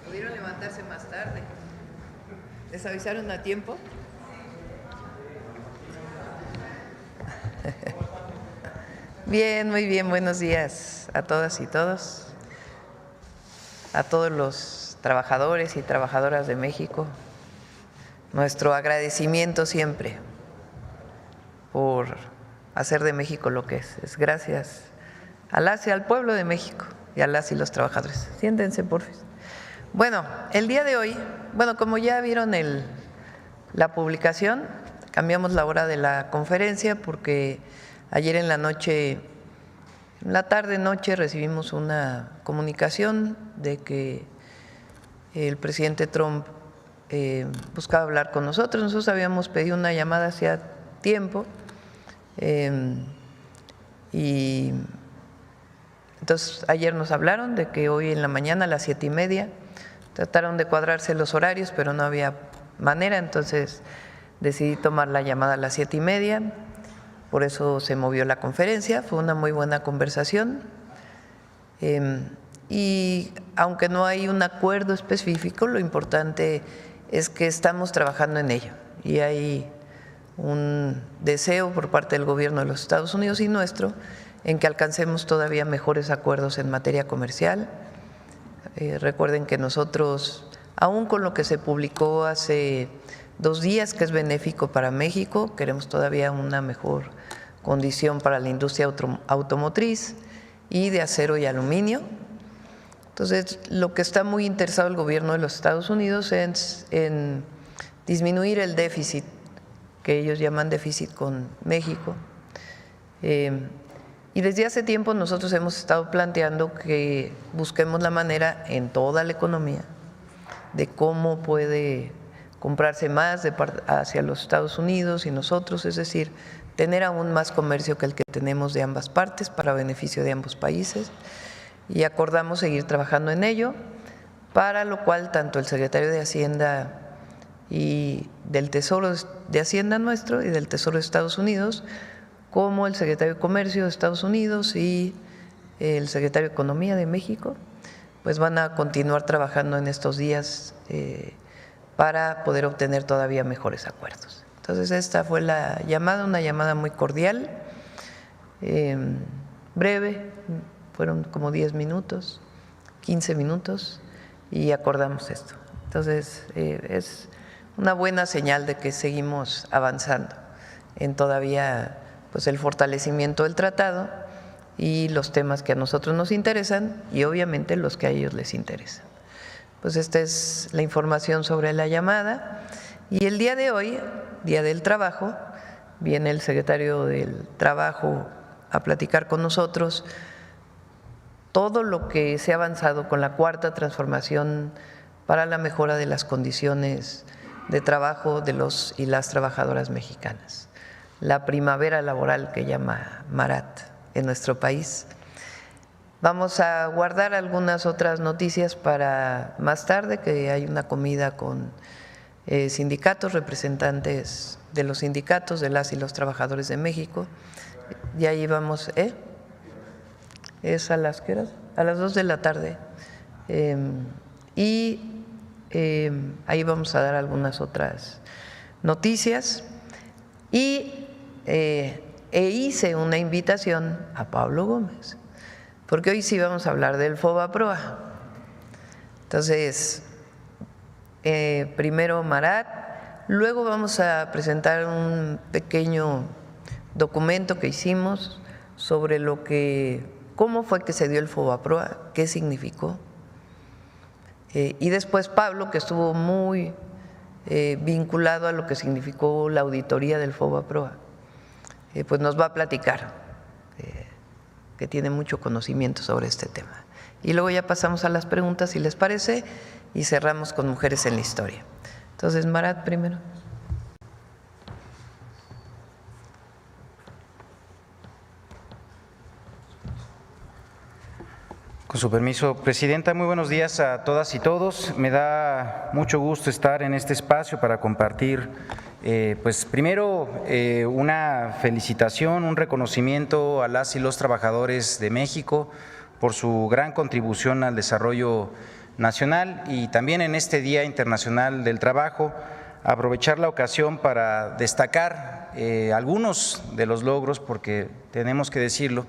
¿Pudieron levantarse más tarde? ¿Les avisaron a tiempo? Bien, muy bien, buenos días a todas y todos, a todos los trabajadores y trabajadoras de México. Nuestro agradecimiento siempre por hacer de México lo que es gracias a las y al pueblo de México y a las y los trabajadores. Siéntense, por favor. Bueno, el día de hoy, como ya vieron la publicación, cambiamos la hora de la conferencia porque ayer en la noche, en la tarde-noche, recibimos una comunicación de que el presidente Trump buscaba hablar con nosotros. Nosotros habíamos pedido una llamada hacía tiempo y entonces ayer nos hablaron de que hoy en la mañana a las 7:30 trataron de cuadrarse los horarios, pero no había manera, entonces decidí tomar la llamada a las 7:30, por eso se movió la conferencia. Fue una muy buena conversación y aunque no hay un acuerdo específico, lo importante es que estamos trabajando en ello y hay un deseo por parte del gobierno de los Estados Unidos y nuestro en que alcancemos todavía mejores acuerdos en materia comercial. Recuerden que nosotros, aún con lo que se publicó hace 2 días, que es benéfico para México, queremos todavía una mejor condición para la industria automotriz y de acero y aluminio. Entonces, lo que está muy interesado el gobierno de los Estados Unidos es en disminuir el déficit, que ellos llaman déficit con México. Y desde hace tiempo nosotros hemos estado planteando que busquemos la manera en toda la economía de cómo puede comprarse más hacia los Estados Unidos y nosotros, es decir, tener aún más comercio que el que tenemos de ambas partes para beneficio de ambos países, y acordamos seguir trabajando en ello, para lo cual tanto el secretario de Hacienda y del Tesoro de Hacienda nuestro y del Tesoro de Estados Unidos, como el secretario de Comercio de Estados Unidos y el secretario de Economía de México, pues van a continuar trabajando en estos días para poder obtener todavía mejores acuerdos. Entonces esta fue la llamada, una llamada muy cordial, breve, fueron como 10 minutos, 15 minutos, y acordamos esto. Entonces, es una buena señal de que seguimos avanzando en todavía pues, el fortalecimiento del tratado y los temas que a nosotros nos interesan y obviamente los que a ellos les interesan. Pues esta es la información sobre la llamada y el día de hoy, Día del Trabajo, viene el secretario del Trabajo a platicar con nosotros todo lo que se ha avanzado con la cuarta transformación para la mejora de las condiciones de trabajo de los y las trabajadoras mexicanas, la primavera laboral que llama Marat en nuestro país. Vamos a guardar algunas otras noticias para más tarde, que hay una comida con sindicatos, representantes de los sindicatos, de las y los trabajadores de México. Y ahí vamos, ¿es a las qué horas? A las 2 de la tarde. Ahí vamos a dar algunas otras noticias. Y hice una invitación a Pablo Gómez, porque hoy sí vamos a hablar del FOBAPROA. Entonces, primero Marat, luego vamos a presentar un pequeño documento que hicimos sobre cómo fue que se dio el FOBAPROA, qué significó. Y después Pablo, que estuvo muy vinculado a lo que significó la auditoría del FOBAPROA, pues nos va a platicar, que tiene mucho conocimiento sobre este tema. Y luego ya pasamos a las preguntas, si les parece, y cerramos con Mujeres en la Historia. Entonces, Marat primero. Con su permiso, Presidenta, muy buenos días a todas y todos. Me da mucho gusto estar en este espacio para compartir, pues primero una felicitación, un reconocimiento a las y los trabajadores de México por su gran contribución al desarrollo nacional y también en este Día Internacional del Trabajo, aprovechar la ocasión para destacar algunos de los logros, porque tenemos que decirlo,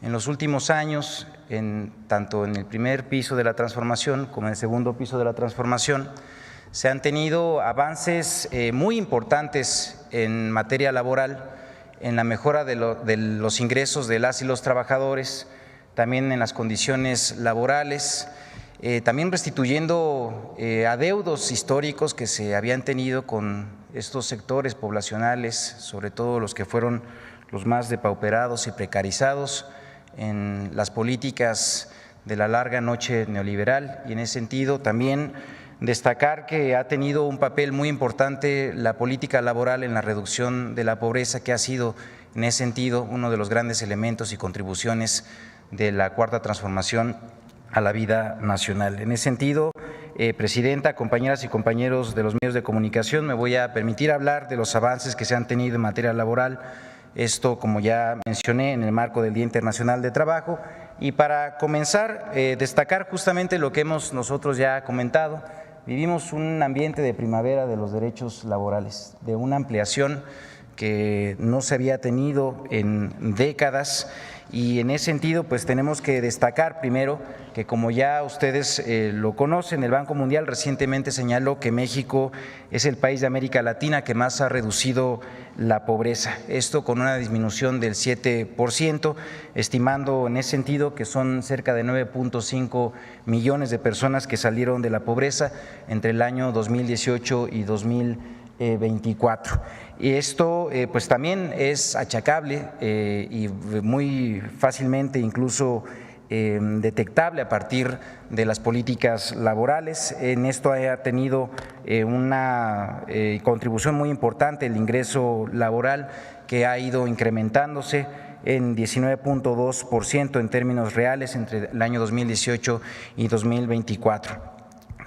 en los últimos años, tanto en el primer piso de la transformación como en el segundo piso de la transformación, se han tenido avances muy importantes en materia laboral, en la mejora de los ingresos de las y los trabajadores, también en las condiciones laborales, también restituyendo adeudos históricos que se habían tenido con estos sectores poblacionales, sobre todo los que fueron los más depauperados y precarizados en las políticas de la larga noche neoliberal. Y en ese sentido también destacar que ha tenido un papel muy importante la política laboral en la reducción de la pobreza, que ha sido en ese sentido uno de los grandes elementos y contribuciones de la cuarta transformación a la vida nacional. En ese sentido, Presidenta, compañeras y compañeros de los medios de comunicación, me voy a permitir hablar de los avances que se han tenido en materia laboral. Esto, como ya mencioné, en el marco del Día Internacional de Trabajo. Y para comenzar, destacar justamente lo que hemos nosotros ya comentado. Vivimos un ambiente de primavera de los derechos laborales, de una ampliación que no se había tenido en décadas. Y en ese sentido, pues tenemos que destacar primero que, como ya ustedes lo conocen, el Banco Mundial recientemente señaló que México es el país de América Latina que más ha reducido la pobreza, esto con una disminución del 7%, estimando en ese sentido que son cerca de 9.5 millones de personas que salieron de la pobreza entre el año 2018 y 2024. Y esto pues también es achacable y muy fácilmente incluso detectable a partir de las políticas laborales. En esto ha tenido una contribución muy importante el ingreso laboral, que ha ido incrementándose en 19.2% en términos reales entre el año 2018 y 2024.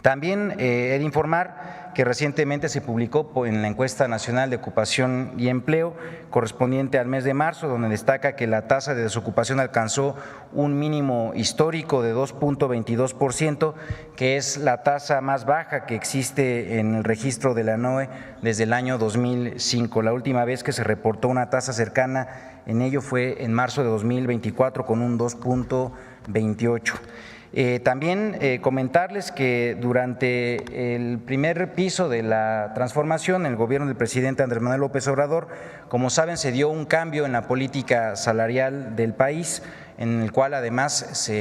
También he de informar que recientemente se publicó en la encuesta nacional de ocupación y empleo correspondiente al mes de marzo, donde destaca que la tasa de desocupación alcanzó un mínimo histórico de 2.22%, que es la tasa más baja que existe en el registro de la NOE desde el año 2005. La última vez que se reportó una tasa cercana en ello fue en marzo de 2024 con un 2.28%. También comentarles que durante el primer piso de la transformación, el gobierno del presidente Andrés Manuel López Obrador, como saben, se dio un cambio en la política salarial del país, en el cual además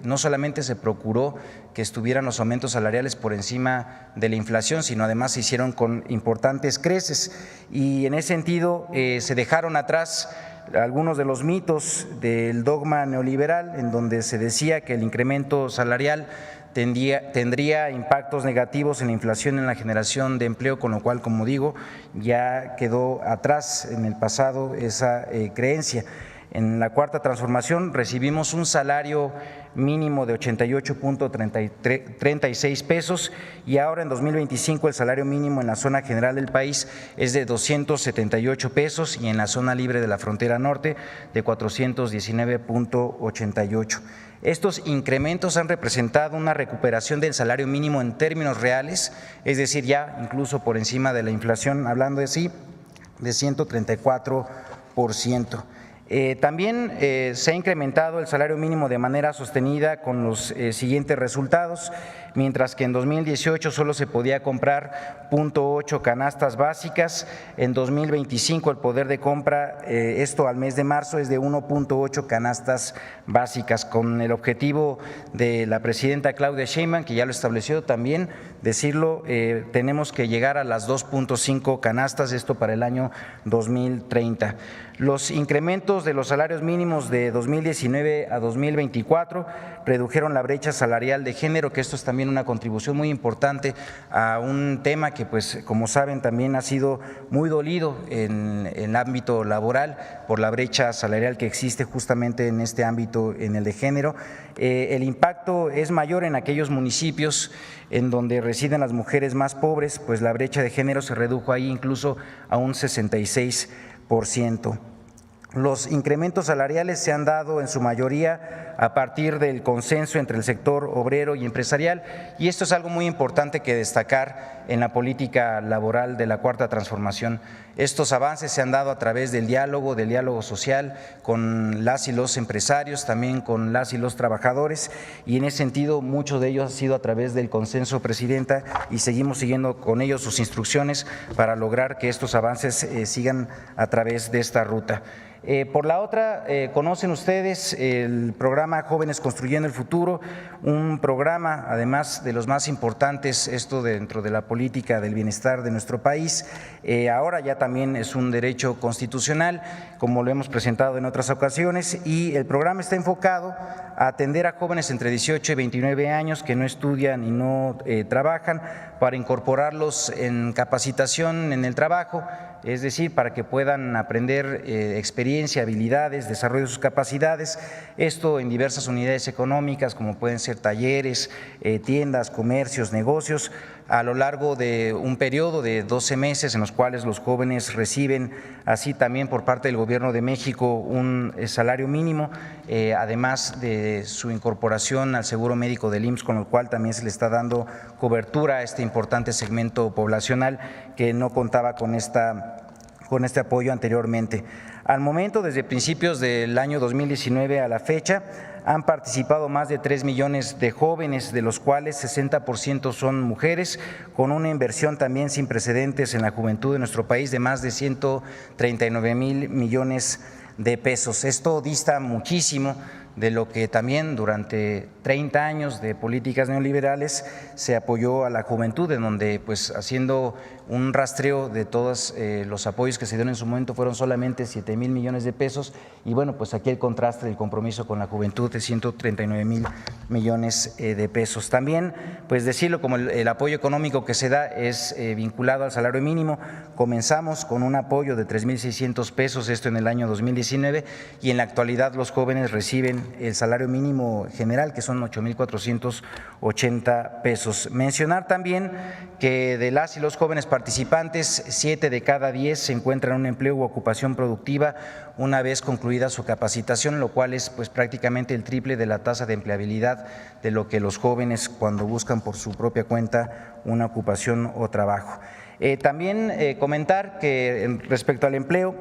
no solamente se procuró que estuvieran los aumentos salariales por encima de la inflación, sino además se hicieron con importantes creces, y en ese sentido se dejaron atrás algunos de los mitos del dogma neoliberal, en donde se decía que el incremento salarial tendría impactos negativos en la inflación, en la generación de empleo, con lo cual, como digo, ya quedó atrás en el pasado esa creencia. En la Cuarta Transformación recibimos un salario mínimo de 88.36 pesos y ahora en 2025 el salario mínimo en la zona general del país es de 278 pesos y en la zona libre de la frontera norte de 419.88. Estos incrementos han representado una recuperación del salario mínimo en términos reales, es decir, ya incluso por encima de la inflación, hablando de sí, de 134%. También se ha incrementado el salario mínimo de manera sostenida con los siguientes resultados. Mientras que en 2018 solo se podía comprar 0.8 canastas básicas, en 2025 el poder de compra, esto al mes de marzo, es de 1.8 canastas básicas, con el objetivo de la presidenta Claudia Sheinbaum, que ya lo estableció también, decirlo, tenemos que llegar a las 2.5 canastas, esto para el año 2030. Los incrementos de los salarios mínimos de 2019 a 2024 redujeron la brecha salarial de género, que esto es también una contribución muy importante a un tema que, pues, como saben, también ha sido muy dolido en el ámbito laboral por la brecha salarial que existe justamente en este ámbito, en el de género. El impacto es mayor en aquellos municipios en donde residen las mujeres más pobres, pues la brecha de género se redujo ahí incluso a un 66%. Los incrementos salariales se han dado en su mayoría a partir del consenso entre el sector obrero y empresarial, y esto es algo muy importante que destacar en la política laboral de la Cuarta Transformación. Estos avances se han dado a través del diálogo social con las y los empresarios, también con las y los trabajadores, y en ese sentido mucho de ello ha sido a través del consenso, Presidenta, y seguimos siguiendo con ellos sus instrucciones para lograr que estos avances sigan a través de esta ruta. Por la otra, conocen ustedes el programa Jóvenes Construyendo el Futuro, un programa además de los más importantes, esto dentro de la política del bienestar de nuestro país. Ahora ya también es un derecho constitucional, como lo hemos presentado en otras ocasiones, y el programa está enfocado a atender a jóvenes entre 18 y 29 años que no estudian y no trabajan, para incorporarlos en capacitación en el trabajo, es decir, para que puedan aprender experiencia, habilidades, desarrollo de sus capacidades, esto en diversas unidades económicas como pueden ser talleres, tiendas, comercios, negocios, a lo largo de un periodo de 12 meses en los cuales los jóvenes reciben así también por parte del Gobierno de México un salario mínimo, además de su incorporación al seguro médico del IMSS, con lo cual también se le está dando cobertura a este importante segmento poblacional que no contaba con este apoyo anteriormente. Al momento, desde principios del año 2019 a la fecha, han participado más de 3 millones de jóvenes, de los cuales 60% son mujeres, con una inversión también sin precedentes en la juventud de nuestro país de más de 139,000 millones de pesos. Esto dista muchísimo de lo que también durante 30 años de políticas neoliberales se apoyó a la juventud, en donde, pues, haciendo un rastreo de todos los apoyos que se dieron en su momento fueron solamente 7,000 millones de pesos, y bueno, pues aquí el contraste del compromiso con la juventud de 139,000 millones de pesos. También, pues decirlo, como el apoyo económico que se da es vinculado al salario mínimo. Comenzamos con un apoyo de 3,600 pesos, esto en el año 2019, y en la actualidad los jóvenes reciben el salario mínimo general, que son 8,480 pesos. Mencionar también que de las y los jóvenes participantes, 7 de cada 10 se encuentran en un empleo u ocupación productiva una vez concluida su capacitación, lo cual es, pues, prácticamente el triple de la tasa de empleabilidad de lo que los jóvenes cuando buscan por su propia cuenta una ocupación o trabajo. También comentar que respecto al empleo,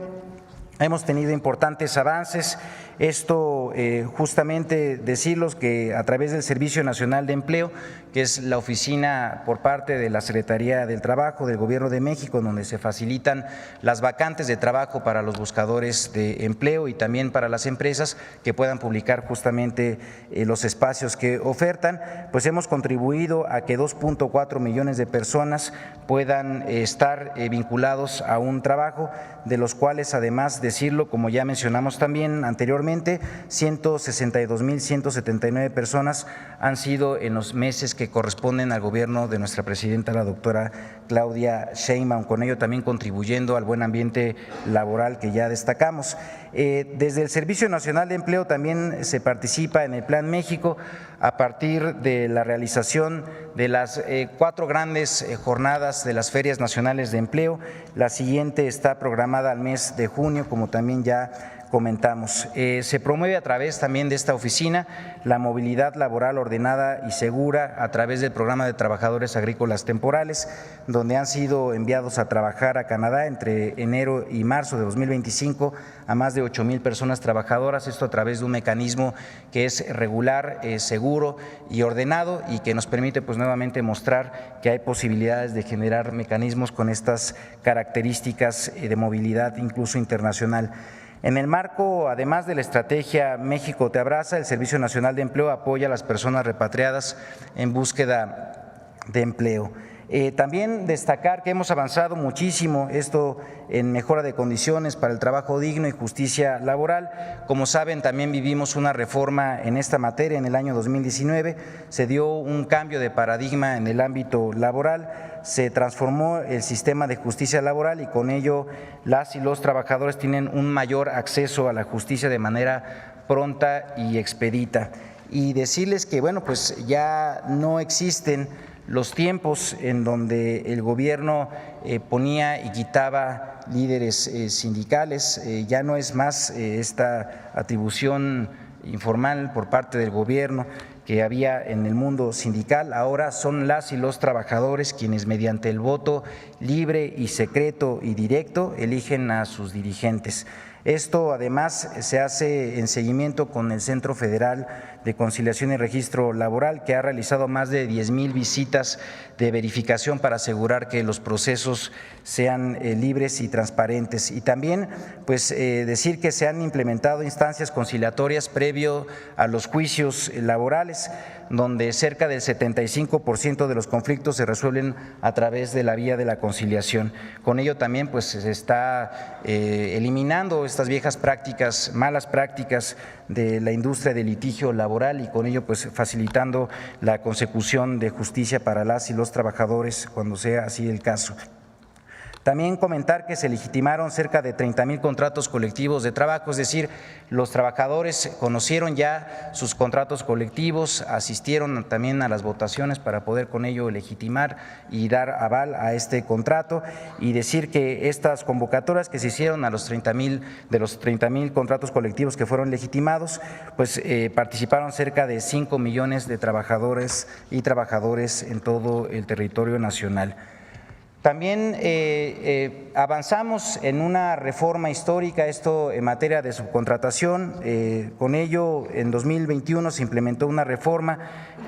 hemos tenido importantes avances Esto justamente decirlos que a través del Servicio Nacional de Empleo, que es la oficina por parte de la Secretaría del Trabajo del Gobierno de México, donde se facilitan las vacantes de trabajo para los buscadores de empleo y también para las empresas que puedan publicar justamente los espacios que ofertan, pues hemos contribuido a que 2.4 millones de personas puedan estar vinculados a un trabajo, de los cuales, además decirlo, como ya mencionamos también anteriormente, 162,179 personas han sido en los meses que corresponden al gobierno de nuestra presidenta, la doctora Claudia Sheinbaum, con ello también contribuyendo al buen ambiente laboral que ya destacamos. Desde el Servicio Nacional de Empleo también se participa en el Plan México a partir de la realización de las 4 grandes jornadas de las Ferias Nacionales de Empleo. La siguiente está programada al mes de junio, como también ya comentamos. Se promueve a través también de esta oficina la movilidad laboral ordenada y segura a través del programa de trabajadores agrícolas temporales, donde han sido enviados a trabajar a Canadá entre enero y marzo de 2025 a más de 8,000 personas trabajadoras, esto a través de un mecanismo que es regular, seguro y ordenado y que nos permite pues nuevamente mostrar que hay posibilidades de generar mecanismos con estas características de movilidad incluso internacional. En el marco, además de la estrategia México te abraza, el Servicio Nacional de Empleo apoya a las personas repatriadas en búsqueda de empleo. También destacar que hemos avanzado muchísimo esto en mejora de condiciones para el trabajo digno y justicia laboral. Como saben, también vivimos una reforma en esta materia en el año 2019, se dio un cambio de paradigma en el ámbito laboral, se transformó el sistema de justicia laboral y con ello las y los trabajadores tienen un mayor acceso a la justicia de manera pronta y expedita. Y decirles que, bueno, pues ya no existen los tiempos en donde el gobierno ponía y quitaba líderes sindicales, ya no es más esta atribución informal por parte del gobierno que había en el mundo sindical, ahora son las y los trabajadores quienes mediante el voto libre y secreto y directo eligen a sus dirigentes. Esto además se hace en seguimiento con el Centro Federal de Conciliación y Registro Laboral, que ha realizado más de 10,000 visitas de verificación para asegurar que los procesos sean libres y transparentes. Y también pues decir que se han implementado instancias conciliatorias previo a los juicios laborales, donde cerca del 75% de los conflictos se resuelven a través de la vía de la conciliación. Con ello también pues se está eliminando estas viejas prácticas, malas prácticas de la industria del litigio laboral y con ello pues facilitando la consecución de justicia para las y los trabajadores cuando sea así el caso. También comentar que se legitimaron cerca de 30,000 contratos colectivos de trabajo, es decir, los trabajadores conocieron ya sus contratos colectivos, asistieron también a las votaciones para poder con ello legitimar y dar aval a este contrato y decir que estas convocatorias que se hicieron a los 30,000 de los 30,000 contratos colectivos que fueron legitimados, pues participaron cerca de 5 millones de trabajadores y trabajadores en todo el territorio nacional. También avanzamos en una reforma histórica, esto en materia de subcontratación. Con ello, en 2021 se implementó una reforma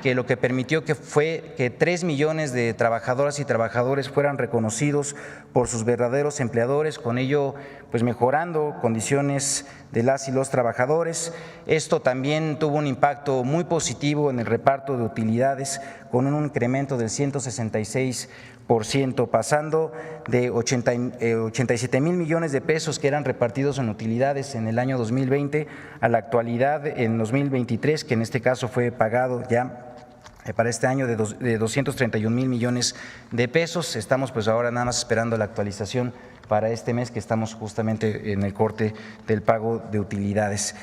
que lo que permitió fue que 3 millones de trabajadoras y trabajadores fueran reconocidos por sus verdaderos empleadores, con ello pues mejorando condiciones de las y los trabajadores. Esto también tuvo un impacto muy positivo en el reparto de utilidades, con un incremento del 166%, pasando de 87,000 millones de pesos que eran repartidos en utilidades en el año 2020 a la actualidad en 2023, que en este caso fue pagado ya para este año de 231,000 millones de pesos. Estamos pues ahora nada más esperando la actualización para este mes que estamos justamente en el corte del pago de utilidades.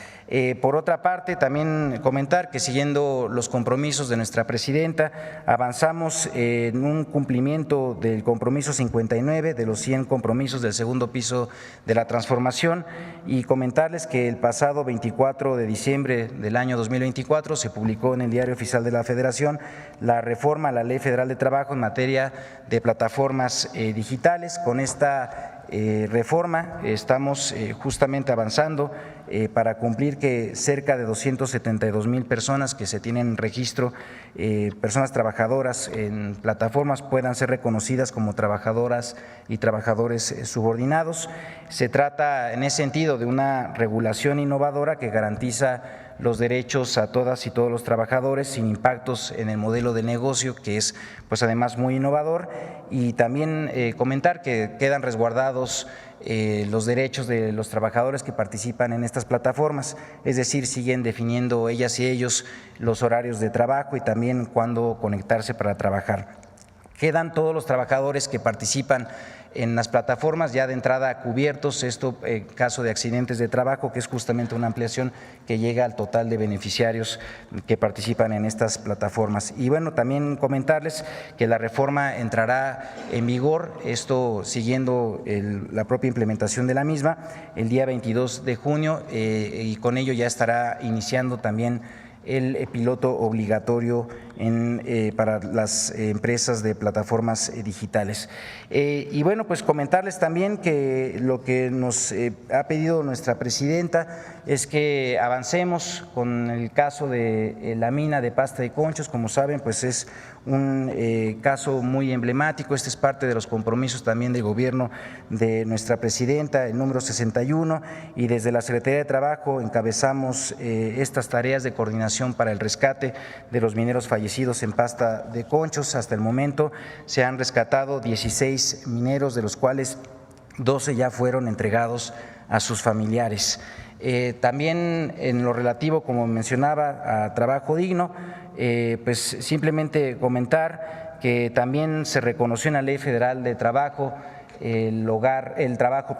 Por otra parte, también comentar que siguiendo los compromisos de nuestra presidenta, avanzamos en un cumplimiento del compromiso 59 de los 100 compromisos del segundo piso de la transformación y comentarles que el pasado 24 de diciembre del año 2024 se publicó en el Diario Oficial de la Federación la reforma a la Ley Federal de Trabajo en materia de plataformas digitales. Con esta reforma estamos justamente avanzando para cumplir que cerca de 272,000 personas que se tienen en registro, personas trabajadoras en plataformas, puedan ser reconocidas como trabajadoras y trabajadores subordinados. Se trata en ese sentido de una regulación innovadora que garantiza los derechos a todas y todos los trabajadores sin impactos en el modelo de negocio, que es pues además muy innovador, y también comentar que quedan resguardados los derechos de los trabajadores que participan en estas plataformas, es decir, siguen definiendo ellas y ellos los horarios de trabajo y también cuándo conectarse para trabajar. Quedan todos los trabajadores que participan en las plataformas ya de entrada cubiertos, esto en caso de accidentes de trabajo, que es justamente una ampliación que llega al total de beneficiarios que participan en estas plataformas. Y bueno, también comentarles que la reforma entrará en vigor, esto siguiendo la propia implementación de la misma, el día 22 de junio y con ello ya estará iniciando también el piloto obligatorio para las empresas de plataformas digitales. Y bueno, pues comentarles también que lo que nos ha pedido nuestra presidenta es que avancemos con el caso de la mina de Pasta de Conchos. Como saben, pues es un caso muy emblemático, este es parte de los compromisos también de gobierno de nuestra presidenta, el número 61, y desde la Secretaría de Trabajo encabezamos estas tareas de coordinación para el rescate de los mineros fallecidos en Pasta de Conchos. Hasta el momento se han rescatado 16 mineros, de los cuales 12 ya fueron entregados a sus familiares. También en lo relativo, como mencionaba, a trabajo digno, pues simplemente comentar que también se reconoció en la Ley Federal de Trabajo el trabajo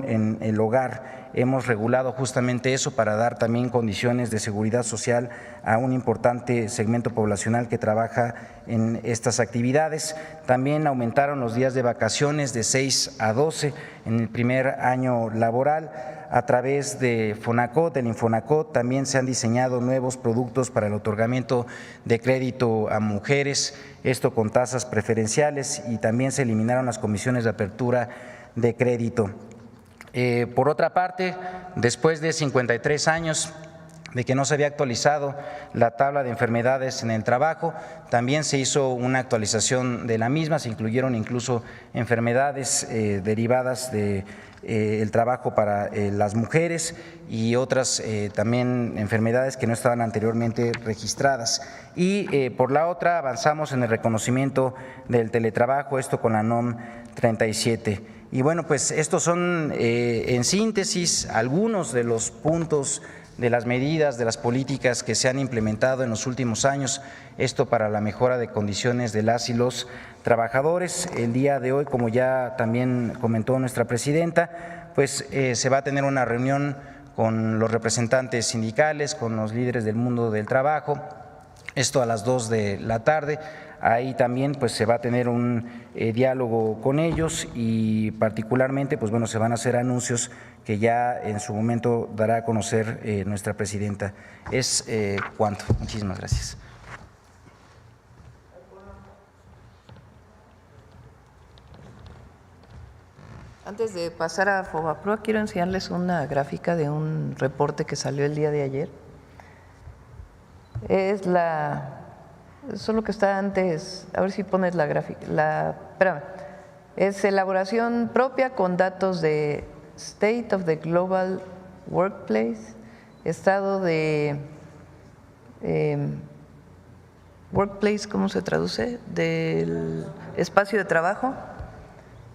en el hogar. Hemos regulado justamente eso para dar también condiciones de seguridad social a un importante segmento poblacional que trabaja en estas actividades. También aumentaron los días de vacaciones de 6 a 12 en el primer año laboral. A través de Fonacot, del Infonacot, también se han diseñado nuevos productos para el otorgamiento de crédito a mujeres, esto con tasas preferenciales, y también se eliminaron las comisiones de apertura de crédito. Por otra parte, después de 53 años de que no se había actualizado la tabla de enfermedades en el trabajo, también se hizo una actualización de la misma, se incluyeron incluso enfermedades derivadas de el trabajo para las mujeres y otras también enfermedades que no estaban anteriormente registradas. Y por la otra avanzamos en el reconocimiento del teletrabajo, esto con la NOM 37. Y bueno, pues estos son en síntesis algunos de los puntos de las medidas, de las políticas que se han implementado en los últimos años, esto para la mejora de condiciones de las y los trabajadores. El día de hoy, como ya también comentó nuestra presidenta, pues se va a tener una reunión con los representantes sindicales, con los líderes del mundo del trabajo, esto a las 2 de la tarde. Ahí también pues se va a tener un diálogo con ellos y particularmente pues bueno, se van a hacer anuncios que ya en su momento dará a conocer nuestra presidenta. Es cuanto. Muchísimas gracias. Antes de pasar a FOBAPROA, quiero enseñarles una gráfica de un reporte que salió el día de ayer. Eso es lo que está antes, a ver si pones la gráfica, espérame, es elaboración propia con datos de State of the Global Workplace, estado de Workplace, ¿cómo se traduce? Del espacio de trabajo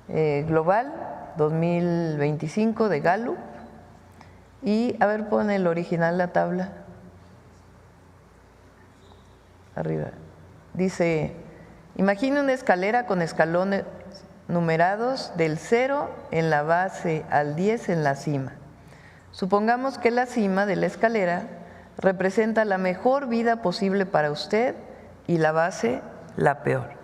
global 2025 de Gallup. Y a ver, pon el original, la tabla. Arriba. Dice, imagine una escalera con escalones numerados del 0 en la base al 10 en la cima. Supongamos que la cima de la escalera representa la mejor vida posible para usted y la base la peor.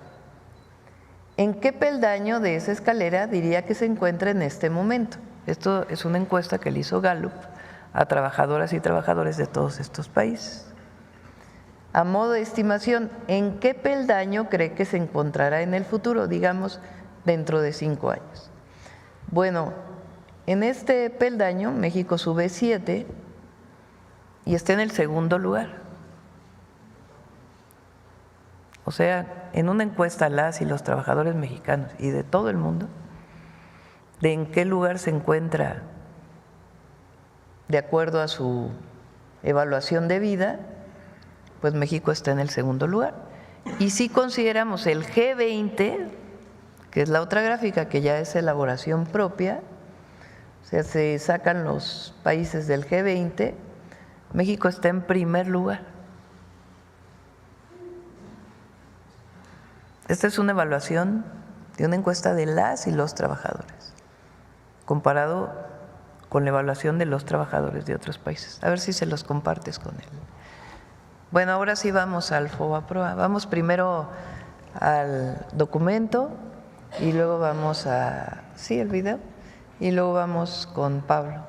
¿En qué peldaño de esa escalera diría que se encuentra en este momento? Esto es una encuesta que le hizo Gallup a trabajadoras y trabajadores de todos estos países. A modo de estimación, ¿en qué peldaño cree que se encontrará en el futuro, digamos, dentro de 5 años? Bueno, En este peldaño, México sube 7 y está en el segundo lugar. O sea, en una encuesta a las y los trabajadores mexicanos y de todo el mundo, de en qué lugar se encuentra de acuerdo a su evaluación de vida, pues México está en el segundo lugar. Y si consideramos el G20, que es la otra gráfica que ya es elaboración propia, o sea, se sacan los países del G20, México está en primer lugar. Esta es una evaluación de una encuesta de las y los trabajadores, comparado con la evaluación de los trabajadores de otros países. A ver si se los compartes con él. Bueno, ahora sí vamos al FOBAPROA. Vamos primero al documento y luego vamos a… ¿Sí, el video? Y luego vamos con Pablo.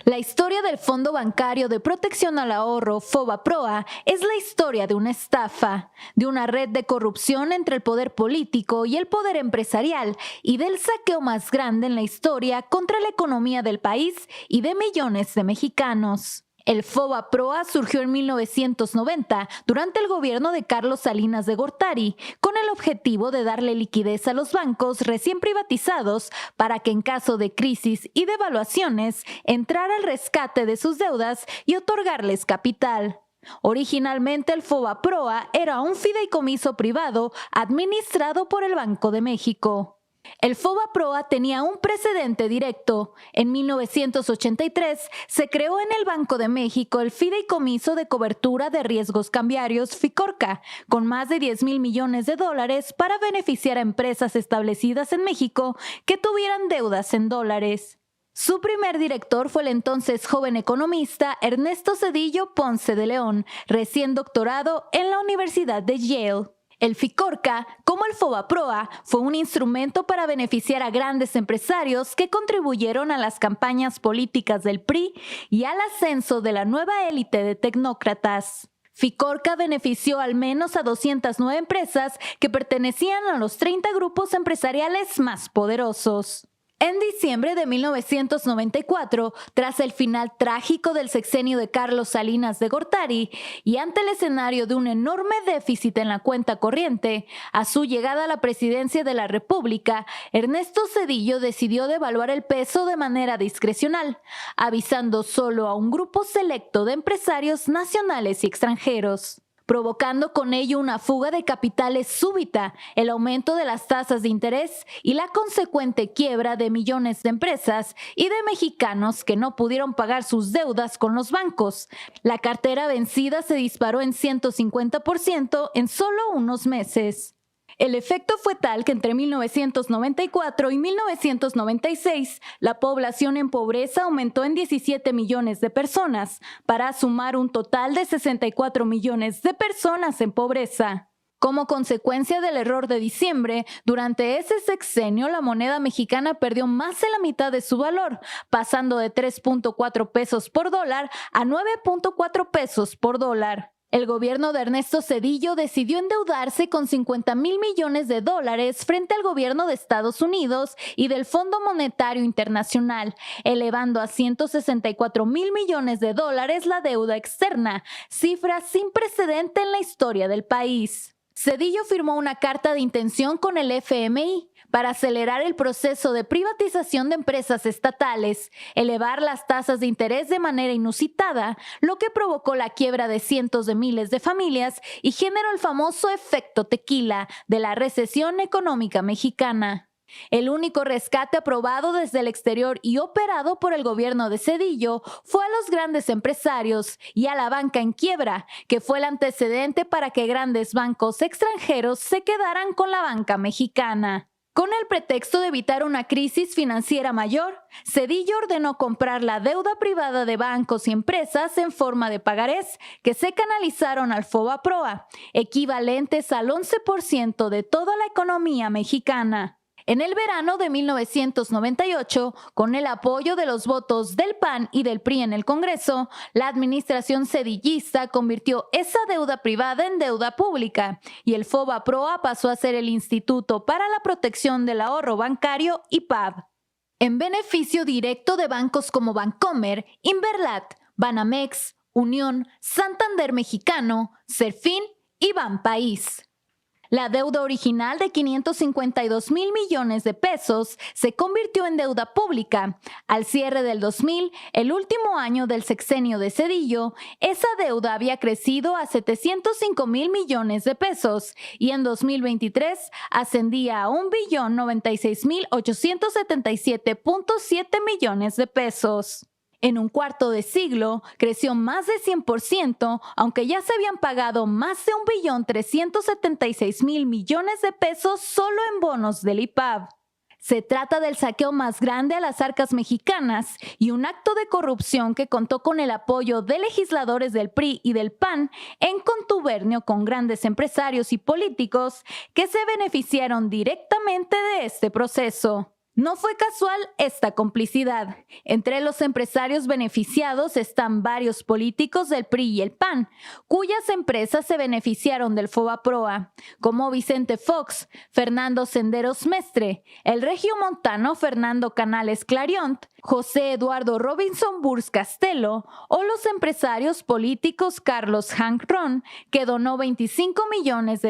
La historia del Fondo Bancario de Protección al Ahorro, FOBAPROA, es la historia de una estafa, de una red de corrupción entre el poder político y el poder empresarial y del saqueo más grande en la historia contra la economía del país y de millones de mexicanos. El FOBAPROA surgió en 1990 durante el gobierno de Carlos Salinas de Gortari, con el objetivo de darle liquidez a los bancos recién privatizados para que en caso de crisis y devaluaciones entrara al rescate de sus deudas y otorgarles capital. Originalmente el FOBAPROA era un fideicomiso privado administrado por el Banco de México. El FOBAPROA tenía un precedente directo. En 1983 se creó en el Banco de México el Fideicomiso de Cobertura de Riesgos Cambiarios FICORCA, con más de 10,000 millones de dólares para beneficiar a empresas establecidas en México que tuvieran deudas en dólares. Su primer director fue el entonces joven economista Ernesto Zedillo Ponce de León, recién doctorado en la Universidad de Yale. El FICORCA, como el FOBAPROA, fue un instrumento para beneficiar a grandes empresarios que contribuyeron a las campañas políticas del PRI y al ascenso de la nueva élite de tecnócratas. FICORCA benefició al menos a 209 empresas que pertenecían a los 30 grupos empresariales más poderosos. En diciembre de 1994, tras el final trágico del sexenio de Carlos Salinas de Gortari y ante el escenario de un enorme déficit en la cuenta corriente, a su llegada a la presidencia de la República, Ernesto Zedillo decidió devaluar el peso de manera discrecional, avisando solo a un grupo selecto de empresarios nacionales y extranjeros, provocando con ello una fuga de capitales súbita, el aumento de las tasas de interés y la consecuente quiebra de millones de empresas y de mexicanos que no pudieron pagar sus deudas con los bancos. La cartera vencida se disparó en 150% en solo unos meses. El efecto fue tal que entre 1994 y 1996 la población en pobreza aumentó en 17 millones de personas, para sumar un total de 64 millones de personas en pobreza. Como consecuencia del error de diciembre, durante ese sexenio la moneda mexicana perdió más de la mitad de su valor, pasando de 3.4 pesos por dólar a 9.4 pesos por dólar. El gobierno de Ernesto Zedillo decidió endeudarse con 50,000 millones de dólares frente al gobierno de Estados Unidos y del Fondo Monetario Internacional, elevando a 164,000 millones de dólares la deuda externa, cifra sin precedente en la historia del país. Zedillo firmó una carta de intención con el FMI para acelerar el proceso de privatización de empresas estatales, elevar las tasas de interés de manera inusitada, lo que provocó la quiebra de cientos de miles de familias y generó el famoso efecto tequila de la recesión económica mexicana. El único rescate aprobado desde el exterior y operado por el gobierno de Zedillo fue a los grandes empresarios y a la banca en quiebra, que fue el antecedente para que grandes bancos extranjeros se quedaran con la banca mexicana. Con el pretexto de evitar una crisis financiera mayor, Zedillo ordenó comprar la deuda privada de bancos y empresas en forma de pagarés que se canalizaron al FOBAPROA, equivalentes al 11% de toda la economía mexicana. En el verano de 1998, con el apoyo de los votos del PAN y del PRI en el Congreso, la administración cedillista convirtió esa deuda privada en deuda pública y el FOBAPROA pasó a ser el Instituto para la Protección del Ahorro Bancario, IPAB, en beneficio directo de bancos como Bancomer, Inverlat, Banamex, Unión, Santander Mexicano, Serfín y Banpaís. La deuda original de 552,000 millones de pesos se convirtió en deuda pública. Al cierre del 2000, el último año del sexenio de Zedillo, esa deuda había crecido a 705,000 millones de pesos y en 2023 ascendía a 1,096,877,7 millones de pesos. En un cuarto de siglo, creció más de 100%, aunque ya se habían pagado más de 1,376,000 millones de pesos solo en bonos del IPAB. Se trata del saqueo más grande a las arcas mexicanas y un acto de corrupción que contó con el apoyo de legisladores del PRI y del PAN en contubernio con grandes empresarios y políticos que se beneficiaron directamente de este proceso. No fue casual esta complicidad. Entre los empresarios beneficiados están varios políticos del PRI y el PAN, cuyas empresas se beneficiaron del FOBAPROA, como Vicente Fox, Fernando Senderos Mestre, el regiomontano Fernando Canales Clariont, José Eduardo Robinson Burs Castelo o los empresarios políticos Carlos Hank Ron, que donó $25 millones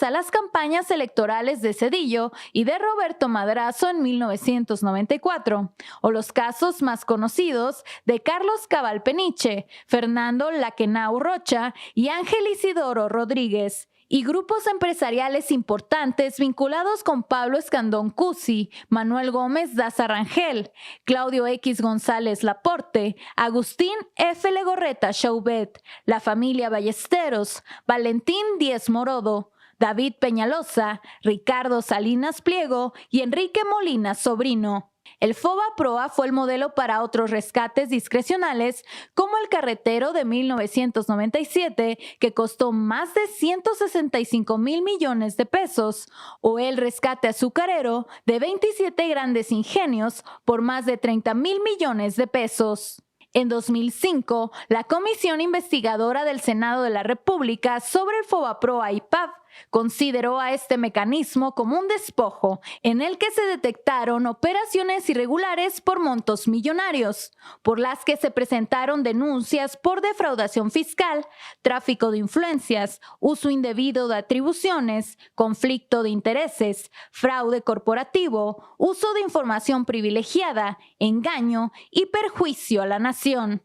a las campañas electorales de Zedillo y de Roberto Madrazo en 1994, o los casos más conocidos de Carlos Cabal Peniche, Fernando Laquenau Rocha y Ángel Isidoro Rodríguez, y grupos empresariales importantes vinculados con Pablo Escandón Cusi, Manuel Gómez Daza Rangel, Claudio X González Laporte, Agustín F. Legorreta Chaubet, la familia Ballesteros, Valentín Díez Morodo, David Peñalosa, Ricardo Salinas Pliego y Enrique Molina Sobrino. El FOBAPROA fue el modelo para otros rescates discrecionales, como el carretero de 1997, que costó más de 165,000 millones de pesos, o el rescate azucarero de 27 grandes ingenios por más de 30,000 millones de pesos. En 2005, la Comisión Investigadora del Senado de la República sobre el FOBAPROA IPAB consideró a este mecanismo como un despojo en el que se detectaron operaciones irregulares por montos millonarios, por las que se presentaron denuncias por defraudación fiscal, tráfico de influencias, uso indebido de atribuciones, conflicto de intereses, fraude corporativo, uso de información privilegiada, engaño y perjuicio a la nación.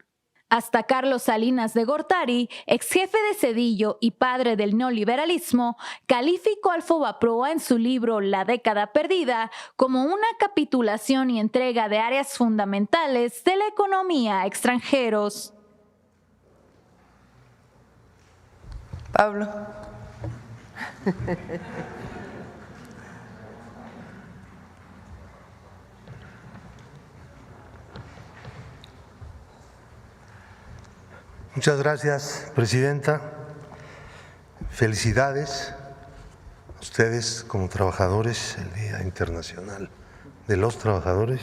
Hasta Carlos Salinas de Gortari, ex jefe de Zedillo y padre del neoliberalismo, calificó al FOBAPROA en su libro La década perdida como una capitulación y entrega de áreas fundamentales de la economía a extranjeros. Pablo. Muchas gracias, Presidenta. Felicidades a ustedes como trabajadores, el Día Internacional de los Trabajadores.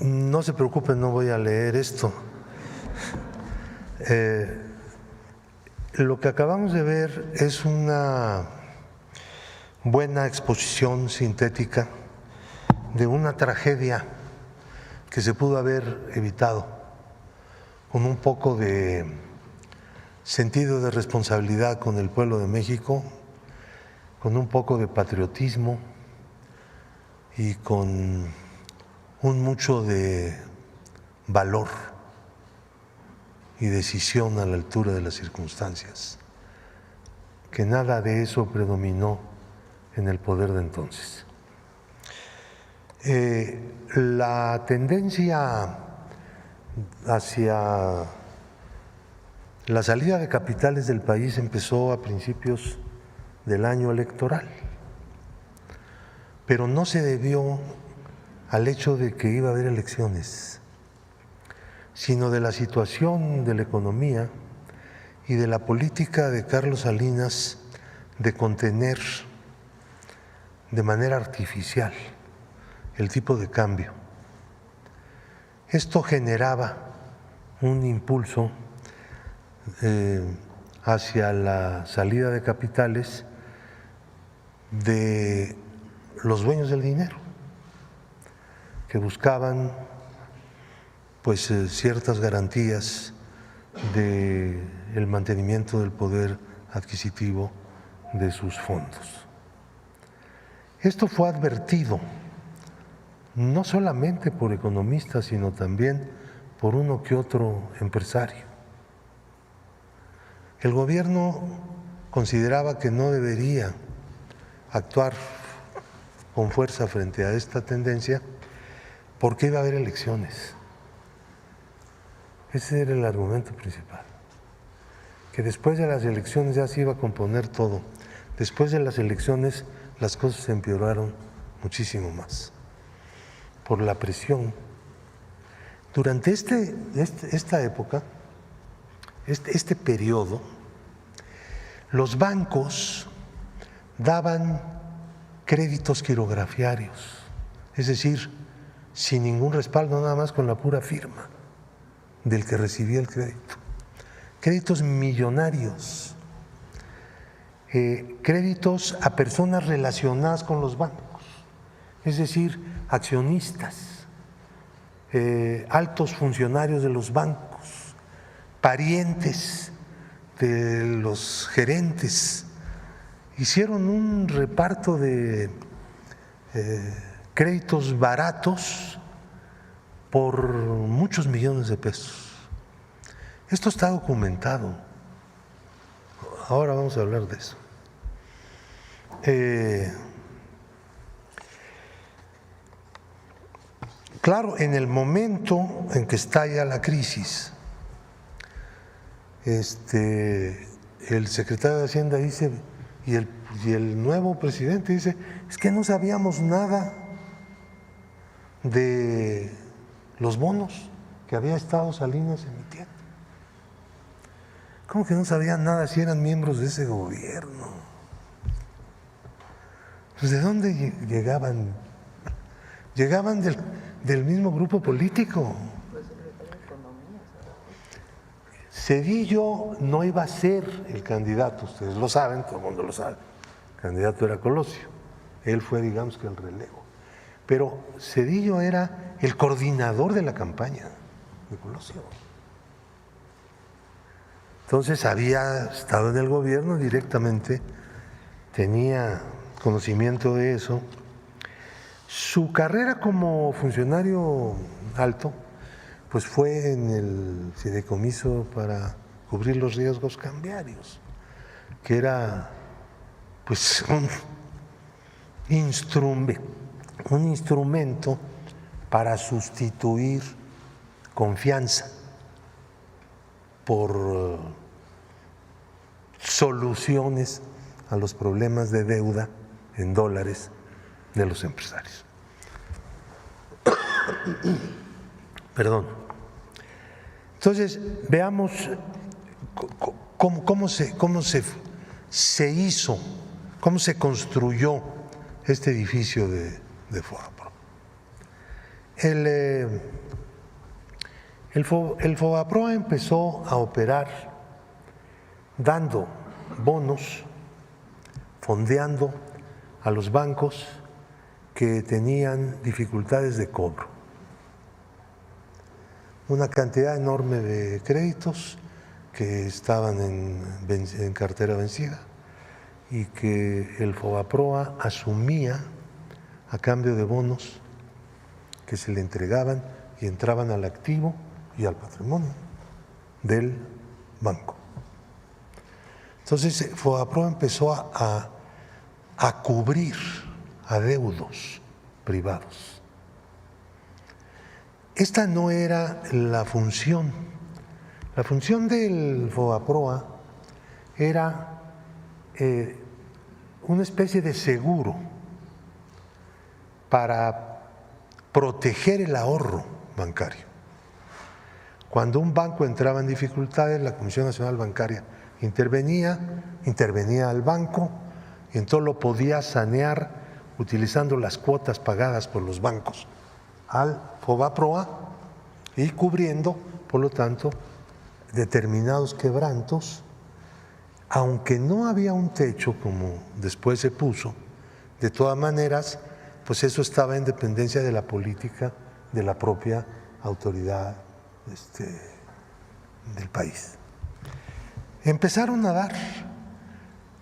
No se preocupen, no voy a leer esto. Lo que acabamos de ver es una buena exposición sintética de una tragedia que se pudo haber evitado con un poco de sentido de responsabilidad con el pueblo de México, con un poco de patriotismo y con un mucho de valor y decisión a la altura de las circunstancias, que nada de eso predominó en el poder de entonces. La tendencia hacia la salida de capitales del país empezó a principios del año electoral, pero no se debió al hecho de que iba a haber elecciones, sino de la situación de la economía y de la política de Carlos Salinas de contener de manera artificial el tipo de cambio. Esto generaba un impulso hacia la salida de capitales de los dueños del dinero, que buscaban pues ciertas garantías del mantenimiento del poder adquisitivo de sus fondos. Esto fue advertido no solamente por economistas, sino también por uno que otro empresario. El gobierno consideraba que no debería actuar con fuerza frente a esta tendencia porque iba a haber elecciones. Ese era el argumento principal, que después de las elecciones ya se iba a componer todo. Después de las elecciones las cosas se empeoraron muchísimo más por la presión. Durante esta época, este periodo, los bancos daban créditos quirografiarios, es decir, sin ningún respaldo, nada más con la pura firma del que recibía el crédito. Créditos millonarios, créditos a personas relacionadas con los bancos, es decir, accionistas, altos funcionarios de los bancos, parientes de los gerentes. Hicieron un reparto de créditos baratos por muchos millones de pesos. Esto está documentado. Ahora vamos a hablar de eso. Claro, en el momento en que estalla la crisis, el secretario de Hacienda dice, y el nuevo presidente dice, es que no sabíamos nada de los bonos que había estado Salinas emitiendo. ¿Cómo que no sabían nada si eran miembros de ese gobierno? Pues ¿de dónde llegaban? Llegaban del mismo grupo político. Zedillo no iba a ser el candidato, ustedes lo saben, todo el mundo lo sabe. El candidato era Colosio, él fue, digamos que el relevo. Pero Zedillo era el coordinador de la campaña de Colosio. Entonces había estado en el gobierno directamente, tenía conocimiento de eso. Su carrera como funcionario alto pues fue en el fideicomiso para cubrir los riesgos cambiarios, que era pues un instrumento para sustituir confianza por soluciones a los problemas de deuda en dólares de los empresarios. Perdón. Entonces, veamos cómo se hizo, cómo se construyó este edificio de FOBAPROA. El FOBAPROA empezó a operar dando bonos, fondeando a los bancos que tenían dificultades de cobro. Una cantidad enorme de créditos que estaban en cartera vencida y que el FOBAPROA asumía a cambio de bonos que se le entregaban y entraban al activo y al patrimonio del banco. Entonces, FOBAPROA empezó a cubrir adeudos privados. Esta no era la función. La función del FOBAPROA era una especie de seguro para proteger el ahorro bancario. Cuando un banco entraba en dificultades, la Comisión Nacional Bancaria intervenía al banco y entonces lo podía sanear utilizando las cuotas pagadas por los bancos al FOBAPROA y cubriendo, por lo tanto, determinados quebrantos, aunque no había un techo como después se puso, de todas maneras, pues eso estaba en dependencia de la política de la propia autoridad del país. Empezaron a dar.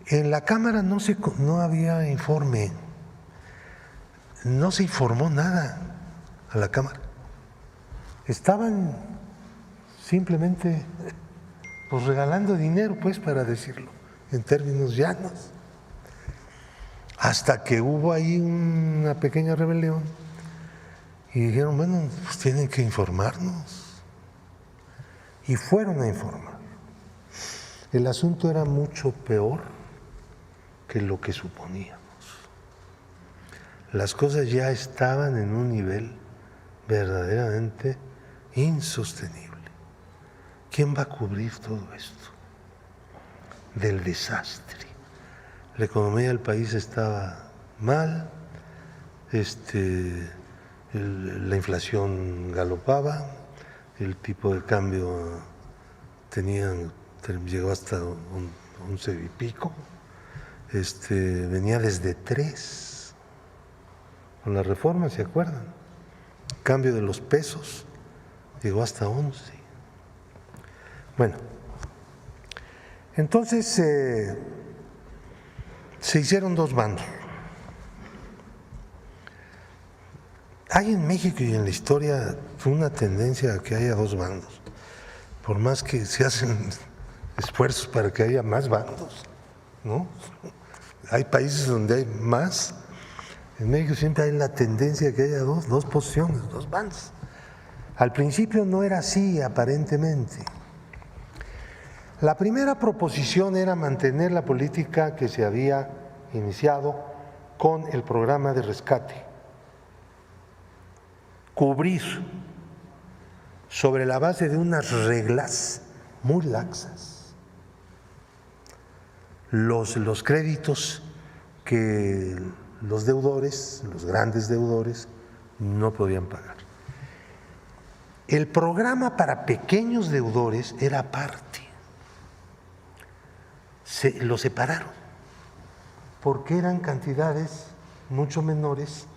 En la Cámara no había informe, no se informó nada a la Cámara. Estaban simplemente pues regalando dinero, pues, para decirlo en términos llanos. Hasta que hubo ahí una pequeña rebelión y dijeron, bueno, pues tienen que informarnos. Y fueron a informar. El asunto era mucho peor que lo que suponíamos. Las cosas ya estaban en un nivel verdaderamente insostenible. ¿Quién va a cubrir todo esto? Del desastre. La economía del país estaba mal, la inflación galopaba, el tipo de cambio llegó hasta 11 y pico, venía desde 3 con la reforma, ¿se acuerdan? El cambio de los pesos llegó hasta 11. Bueno, entonces se hicieron dos bandos. Hay en México y en la historia una tendencia a que haya dos bandos, por más que se hacen esfuerzos para que haya más bandos, ¿no? Hay países donde hay más. En México siempre hay la tendencia a que haya dos posiciones, dos bandos. Al principio no era así, aparentemente. La primera proposición era mantener la política que se había iniciado con el programa de rescate, cubrir sobre la base de unas reglas muy laxas los créditos que los deudores, los grandes deudores, no podían pagar. El programa para pequeños deudores era aparte. Lo separaron porque eran cantidades mucho menores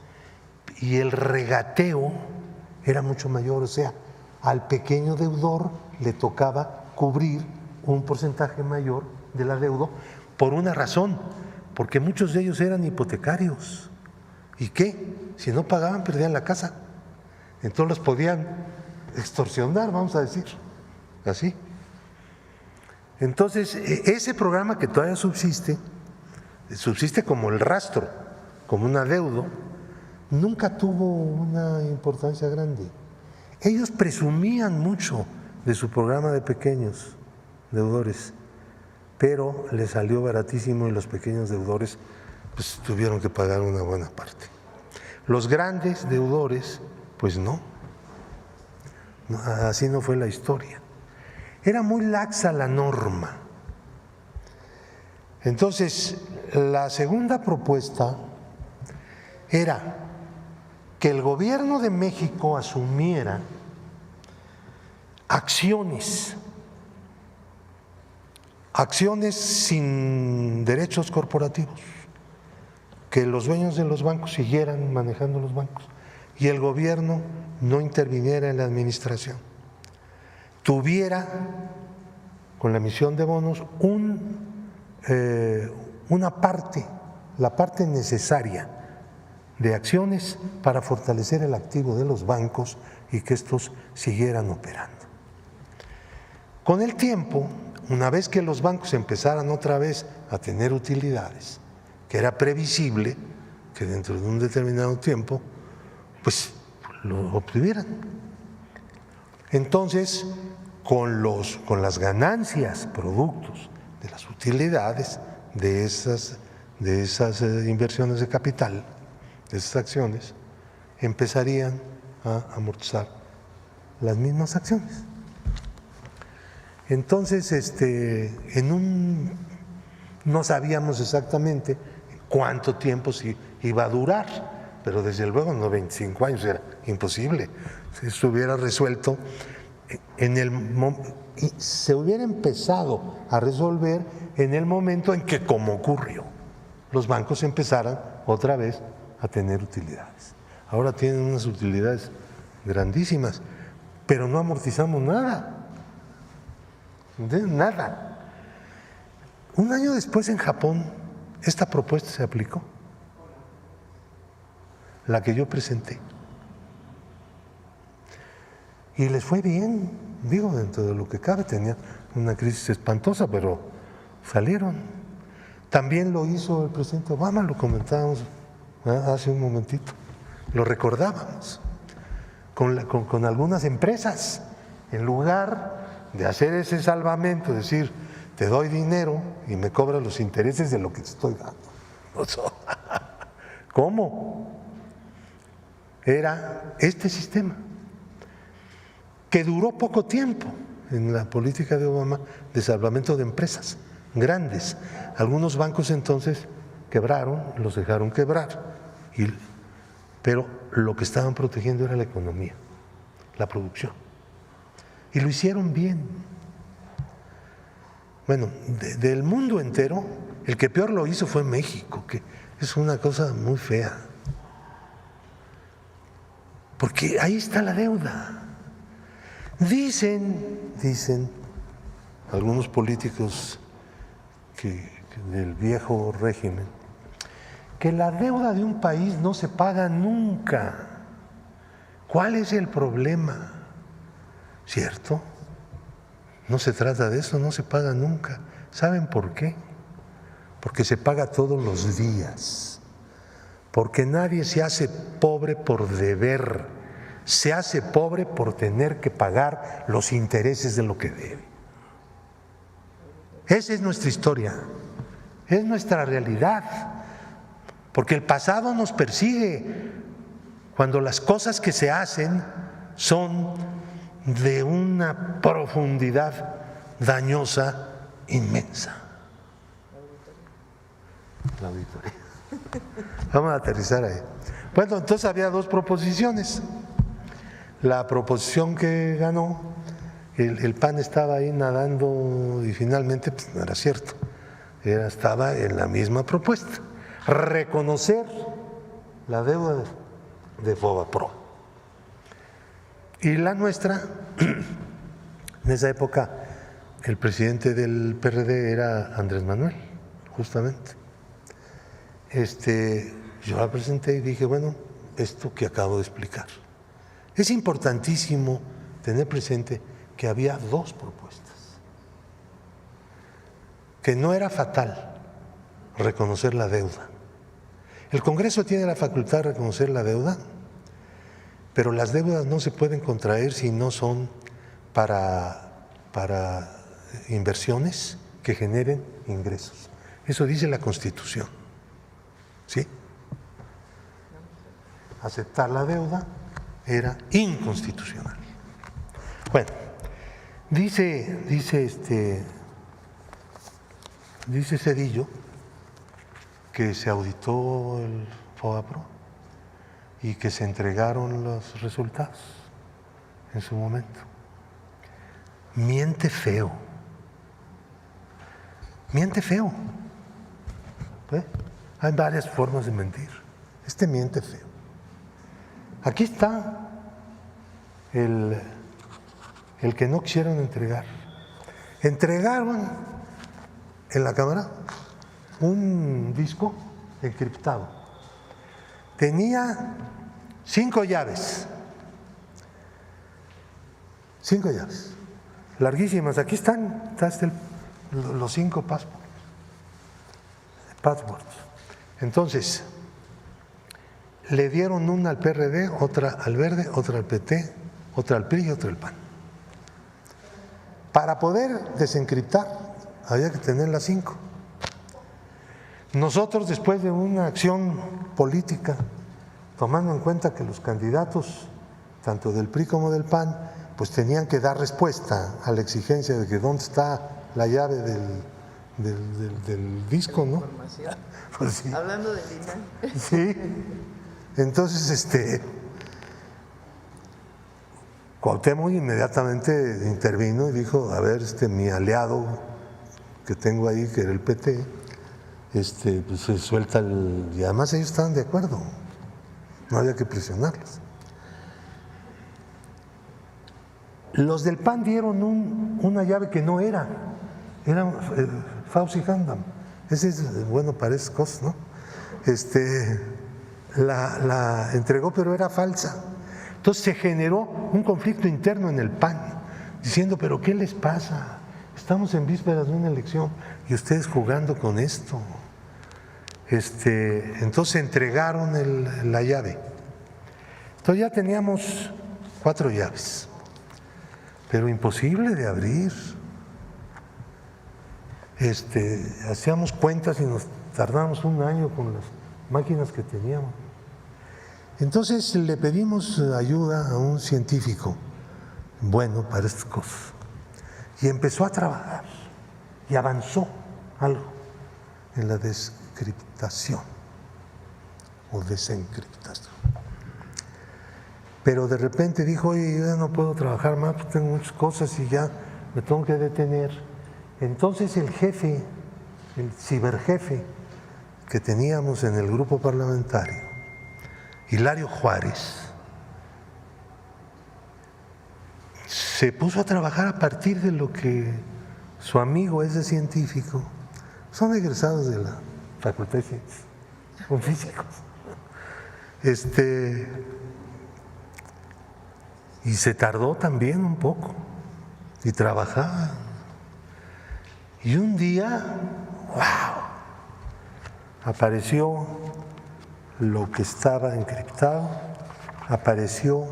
y el regateo era mucho mayor, o sea, al pequeño deudor le tocaba cubrir un porcentaje mayor del adeudo por una razón, porque muchos de ellos eran hipotecarios. ¿Y qué? Si no pagaban, perdían la casa. Entonces los podían extorsionar, vamos a decir, así. Entonces, ese programa que todavía subsiste como el rastro, como un adeudo, nunca tuvo una importancia grande. Ellos presumían mucho de su programa de pequeños deudores, pero les salió baratísimo y los pequeños deudores pues tuvieron que pagar una buena parte. Los grandes deudores, pues no, así no fue la historia. Era muy laxa la norma. Entonces, la segunda propuesta era que el gobierno de México asumiera acciones sin derechos corporativos, que los dueños de los bancos siguieran manejando los bancos y el gobierno no interviniera en la administración. Tuviera, con la emisión de bonos, una parte, la parte necesaria de acciones para fortalecer el activo de los bancos y que estos siguieran operando. Con el tiempo, una vez que los bancos empezaran otra vez a tener utilidades, que era previsible que dentro de un determinado tiempo, pues lo obtuvieran. Entonces, con las ganancias, productos de las utilidades de esas inversiones de capital, de esas acciones, empezarían a amortizar las mismas acciones. Entonces, no sabíamos exactamente cuánto tiempo sí iba a durar, pero desde luego no 25 años, era imposible. Si se hubiera resuelto se hubiera empezado a resolver en el momento en que, como ocurrió, los bancos empezaran otra vez a tener utilidades. Ahora tienen unas utilidades grandísimas, pero no amortizamos nada. Nada. Un año después en Japón, esta propuesta se aplicó, la que yo presenté. Y les fue bien, digo, dentro de lo que cabe, tenían una crisis espantosa, pero salieron. También lo hizo el presidente Obama, lo comentábamos hace un momentito, lo recordábamos, con algunas empresas, en lugar de hacer ese salvamento, decir, te doy dinero y me cobras los intereses de lo que te estoy dando. ¿Cómo? Era este sistema, que duró poco tiempo en la política de Obama de salvamento de empresas grandes. Algunos bancos entonces quebraron, los dejaron quebrar, pero lo que estaban protegiendo era la economía, la producción. Y lo hicieron bien. Bueno, del mundo entero, el que peor lo hizo fue México, que es una cosa muy fea. Porque ahí está la deuda. Dicen algunos políticos del viejo régimen, que la deuda de un país no se paga nunca. ¿Cuál es el problema? ¿Cierto? No se trata de eso, no se paga nunca. ¿Saben por qué? Porque se paga todos los días. Porque nadie se hace pobre por deber, se hace pobre por tener que pagar los intereses de lo que debe. Esa es nuestra historia, es nuestra realidad, porque el pasado nos persigue cuando las cosas que se hacen son de una profundidad dañosa inmensa. La auditoría. Vamos a aterrizar ahí. Bueno, entonces había dos proposiciones. La proposición que ganó, el PAN estaba ahí nadando y finalmente pues, no era cierto. Estaba en la misma propuesta. Reconocer la deuda de FOBAPROA. Y la nuestra, en esa época, el presidente del PRD era Andrés Manuel, justamente. Yo la presenté y dije, bueno, esto que acabo de explicar. Es importantísimo tener presente que había dos propuestas, que no era fatal reconocer la deuda. El Congreso tiene la facultad de reconocer la deuda, pero las deudas no se pueden contraer si no son para inversiones que generen ingresos. Eso dice la Constitución. ¿Sí? Aceptar la deuda era inconstitucional. Bueno, dice Zedillo que se auditó el FOBAPROA y que se entregaron los resultados en su momento. Miente feo. Miente feo. ¿Eh? Hay varias formas de mentir. Miente feo. Aquí está el que no quisieron entregar. Entregaron en la Cámara un disco encriptado. Tenía 5 llaves. 5 llaves. Larguísimas. Aquí están los 5 passwords. Entonces, le dieron una al PRD, otra al Verde, otra al PT, otra al PRI y otra al PAN. Para poder desencriptar había que tener las 5. Nosotros, después de una acción política, tomando en cuenta que los candidatos, tanto del PRI como del PAN, pues tenían que dar respuesta a la exigencia de que dónde está la llave del disco, ¿no? Pues sí. Hablando de Lina. Sí. Entonces, Cuauhtémoc inmediatamente intervino y dijo, a ver, mi aliado que tengo ahí, que era el PT, pues se suelta y además ellos estaban de acuerdo, no había que presionarlos. Los del PAN dieron una llave que no era Fauci Handam. Ese es bueno para esas cosas, ¿no? La entregó, pero era falsa. Entonces se generó un conflicto interno en el PAN, diciendo, pero ¿qué les pasa? Estamos en vísperas de una elección y ustedes jugando con esto. Entonces entregaron la llave. Entonces ya teníamos 4 llaves, pero imposible de abrir. Hacíamos cuentas y nos tardamos un año con las máquinas que teníamos. Entonces le pedimos ayuda a un científico bueno para estas cosas y empezó a trabajar y avanzó algo en la descriptación o desencriptación. Pero de repente dijo, oye, yo ya no puedo trabajar más, porque tengo muchas cosas y ya me tengo que detener. Entonces el jefe, el ciberjefe que teníamos en el grupo parlamentario, Hilario Juárez, se puso a trabajar a partir de lo que su amigo, ese científico, son egresados de la Facultad de Ciencias, son físicos, y se tardó también un poco, y trabajaba. Y un día, ¡wow!, apareció lo que estaba encriptado, apareció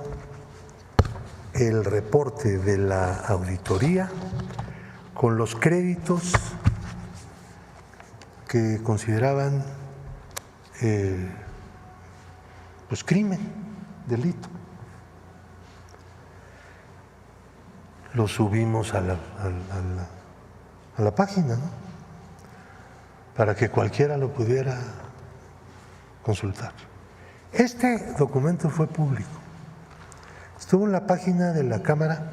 el reporte de la auditoría con los créditos que consideraban pues crimen, delito. Lo subimos a la página, ¿no?, para que cualquiera lo pudiera consultar. Este documento fue público. Estuvo en la página de la Cámara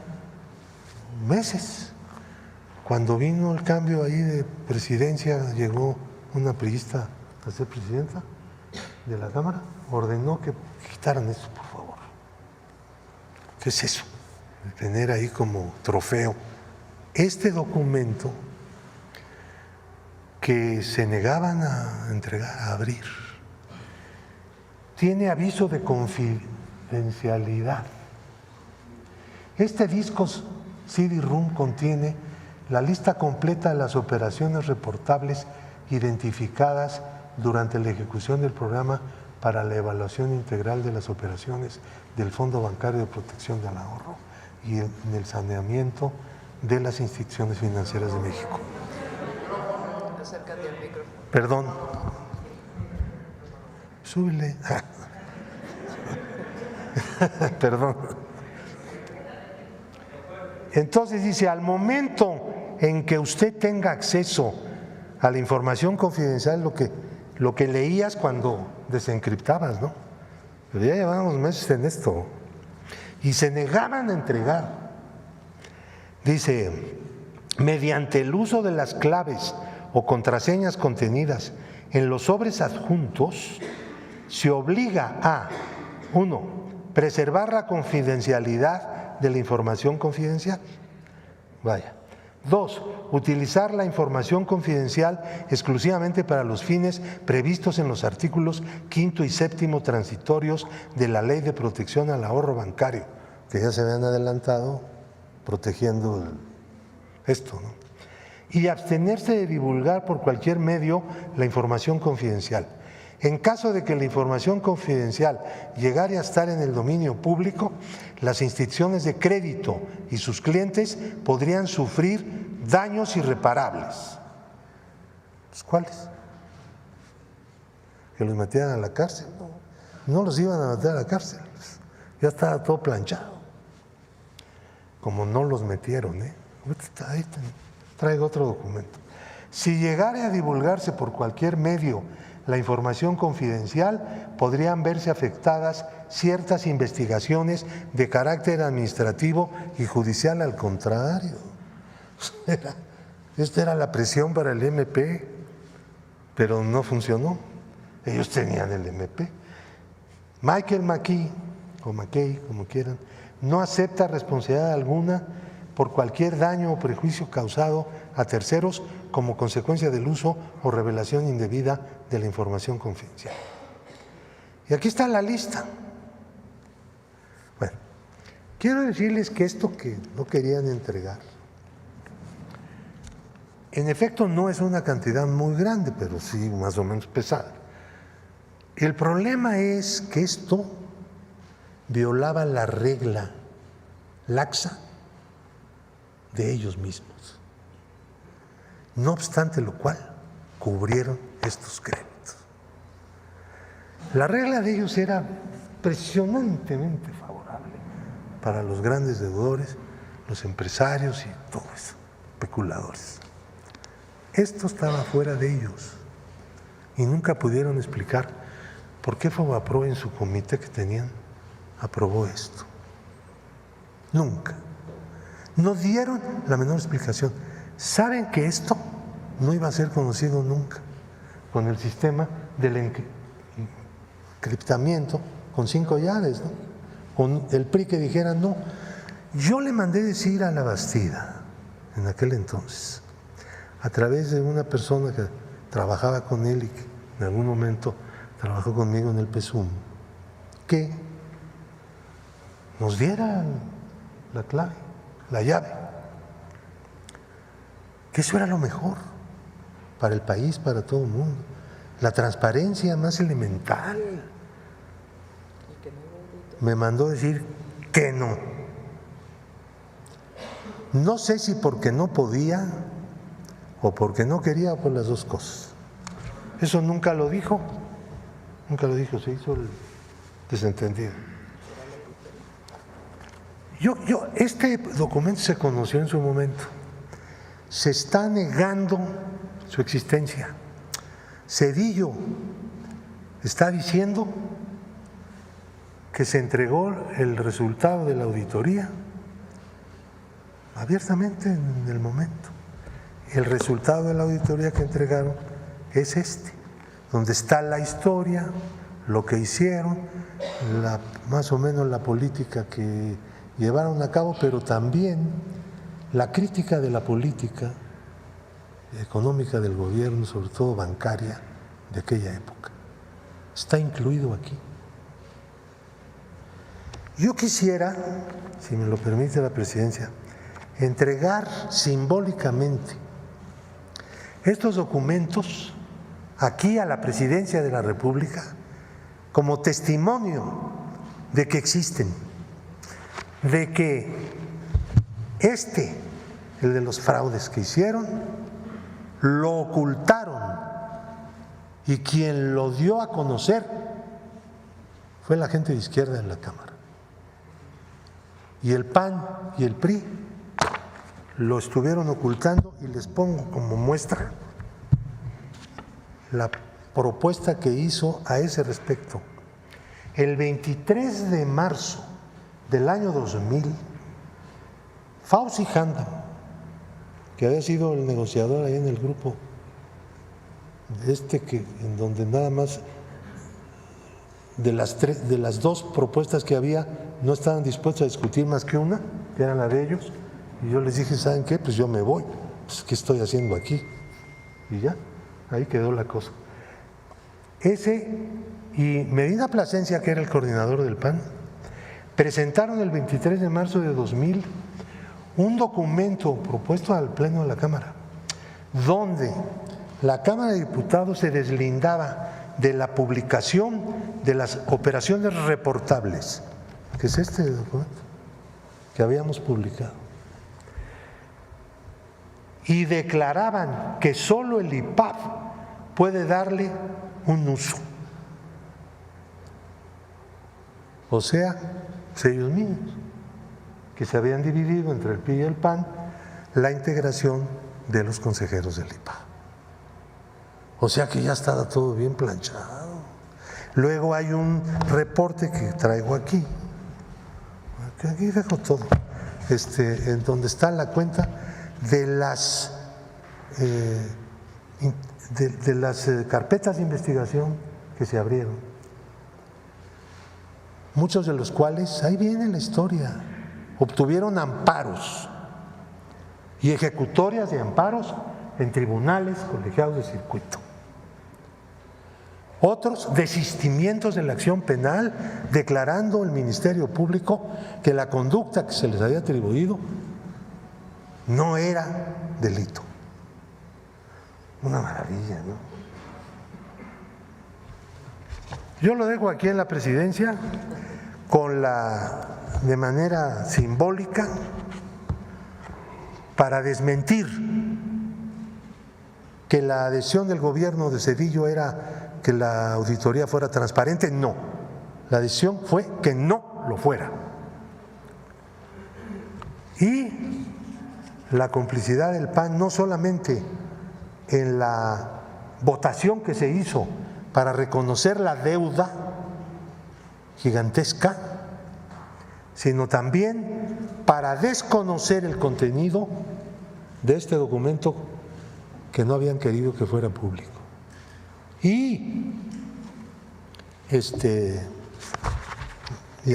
meses. Cuando vino el cambio ahí de presidencia, llegó una priista a ser presidenta de la Cámara, ordenó que quitaran eso, por favor. ¿Qué es eso? Tener ahí como trofeo este documento que se negaban a entregar, a abrir. Tiene aviso de confidencialidad. Este disco CD-ROOM contiene la lista completa de las operaciones reportables identificadas durante la ejecución del programa para la evaluación integral de las operaciones del Fondo Bancario de Protección del Ahorro y en el saneamiento de las instituciones financieras de México. Acércate al micrófono. Perdón. Súbele. Perdón. Entonces dice, al momento en que usted tenga acceso a la información confidencial, lo que leías cuando desencriptabas, ¿no? Pero ya llevábamos meses en esto y se negaban a entregar. Dice, mediante el uso de las claves o contraseñas contenidas en los sobres adjuntos, se obliga a, 1, preservar la confidencialidad de la información confidencial. Vaya. 2, utilizar la información confidencial exclusivamente para los fines previstos en los artículos 5º y 7º transitorios de la Ley de Protección al Ahorro Bancario, que ya se habían adelantado protegiendo esto, ¿no? Y abstenerse de divulgar por cualquier medio la información confidencial. En caso de que la información confidencial llegara a estar en el dominio público, las instituciones de crédito y sus clientes podrían sufrir daños irreparables. ¿Pues cuáles? Que los metieran a la cárcel. No los iban a meter a la cárcel, ya estaba todo planchado. Como no los metieron, ahí traigo otro documento. Si llegara a divulgarse por cualquier medio la información confidencial, podrían verse afectadas ciertas investigaciones de carácter administrativo y judicial. Al contrario, esta era la presión para el MP, pero no funcionó. Ellos tenían el MP. Michael McKee, o McKay, como quieran, no acepta responsabilidad alguna por cualquier daño o prejuicio causado a terceros como consecuencia del uso o revelación indebida de la información confidencial. Y aquí está la lista. Bueno, quiero decirles que esto que no querían entregar, en efecto no es una cantidad muy grande, pero sí más o menos pesada. El problema es que esto violaba la regla laxa de ellos mismos. No obstante lo cual, cubrieron estos créditos. La regla de ellos era impresionantemente favorable para los grandes deudores, los empresarios y todo eso, especuladores. Esto estaba fuera de ellos y nunca pudieron explicar por qué Fobaproa en su comité que tenían aprobó esto. Nunca. No dieron la menor explicación. Saben que esto no iba a ser conocido nunca con el sistema del encriptamiento con 5 llaves, ¿no? Con el PRI que dijera no. Yo le mandé decir a la Bastida en aquel entonces, a través de una persona que trabajaba con él y que en algún momento trabajó conmigo en el PSUM, que nos diera la clave, la llave, que eso era lo mejor para el país, para todo el mundo, la transparencia más elemental. Me mandó decir que no. No sé si porque no podía o porque no quería, o por las dos cosas. Eso nunca lo dijo, se hizo el desentendido. Este documento se conoció en su momento, se está negando su existencia. Cedillo está diciendo que se entregó el resultado de la auditoría abiertamente en el momento. El resultado de la auditoría que entregaron es este, donde está la historia, lo que hicieron, más o menos la política que llevaron a cabo, pero también la crítica de la política económica del gobierno, sobre todo bancaria, de aquella época. Está incluido aquí. Yo quisiera, si me lo permite la presidencia, entregar simbólicamente estos documentos aquí a la Presidencia de la República como testimonio de que existen, de que el de los fraudes que hicieron, lo ocultaron y quien lo dio a conocer fue la gente de izquierda en la Cámara. Y el PAN y el PRI lo estuvieron ocultando, y les pongo como muestra la propuesta que hizo a ese respecto. El 23 de marzo del año 2000, Fauzi Handam, que había sido el negociador ahí en el grupo, en donde nada más de las dos propuestas que había, no estaban dispuestos a discutir más que una, que era la de ellos, y yo les dije, ¿saben qué? Pues yo me voy, pues ¿qué estoy haciendo aquí? Y ya, ahí quedó la cosa. Y Medina Plasencia, que era el coordinador del PAN, presentaron el 23 de marzo de 2000 un documento propuesto al Pleno de la Cámara, donde la Cámara de Diputados se deslindaba de la publicación de las operaciones reportables, que es este documento que habíamos publicado, y declaraban que solo el IPAB puede darle un uso. O sea, ellos mismos, que se habían dividido entre el PRI y el PAN la integración de los consejeros del IPAB. O sea que ya estaba todo bien planchado. Luego hay un reporte que traigo aquí. Aquí dejo todo. En donde está la cuenta de las carpetas de investigación que se abrieron, muchos de los cuales, ahí viene la historia, obtuvieron amparos y ejecutorias de amparos en tribunales colegiados de circuito. Otros desistimientos de la acción penal, declarando el Ministerio Público que la conducta que se les había atribuido no era delito. Una maravilla, ¿no? Yo lo dejo aquí en la presidencia de manera simbólica para desmentir que la adhesión del gobierno de Zedillo era que la auditoría fuera transparente. No, la decisión fue que no lo fuera. Y la complicidad del PAN no solamente en la votación que se hizo para reconocer la deuda gigantesca, sino también para desconocer el contenido de este documento que no habían querido que fuera público. Y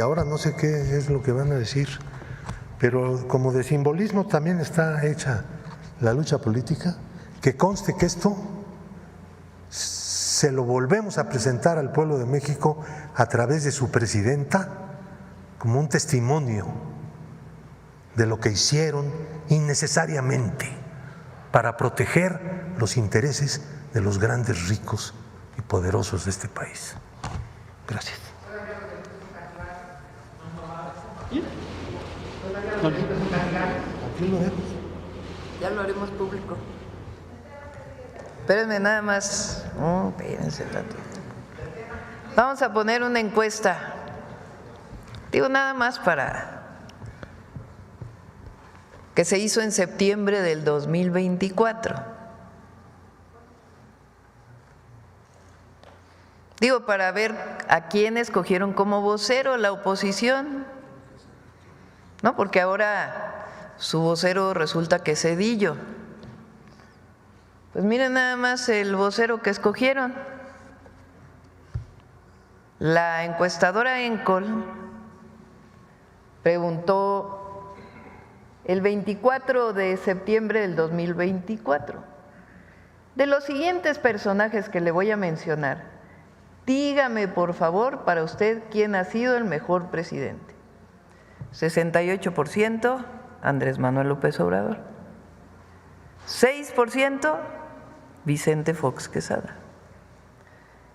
ahora no sé qué es lo que van a decir, pero como de simbolismo también está hecha la lucha política, que conste que esto se lo volvemos a presentar al pueblo de México a través de su presidenta como un testimonio de lo que hicieron innecesariamente para proteger los intereses de los grandes ricos y poderosos de este país. Gracias. Aquí lo dejo. Ya lo haremos público. Espérenme nada más. Espérense tantito. Vamos a poner una encuesta. Digo nada más para que se hizo en septiembre del 2024. Digo, para ver a quién escogieron como vocero la oposición, ¿no? Porque ahora su vocero resulta que es Zedillo. Pues miren nada más el vocero que escogieron. La encuestadora Encol preguntó el 24 de septiembre del 2024, de los siguientes personajes que le voy a mencionar, dígame por favor para usted quién ha sido el mejor presidente. 68% Andrés Manuel López Obrador, 6% Vicente Fox Quesada,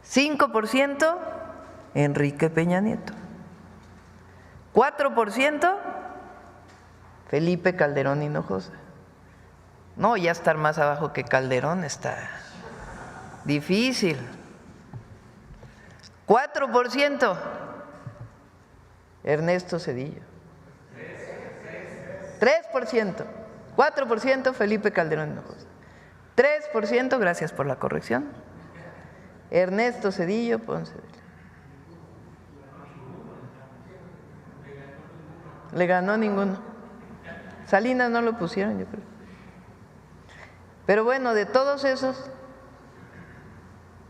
5% Enrique Peña Nieto, 4% Felipe Calderón Hinojosa. No, ya estar más abajo que Calderón está difícil. 4% Ernesto Zedillo, 3%, 4% Felipe Calderón Hinojosa, 3%, gracias por la corrección, Ernesto Zedillo Ponce de León. Le ganó ninguno. Salinas no lo pusieron, yo creo. Pero bueno, de todos esos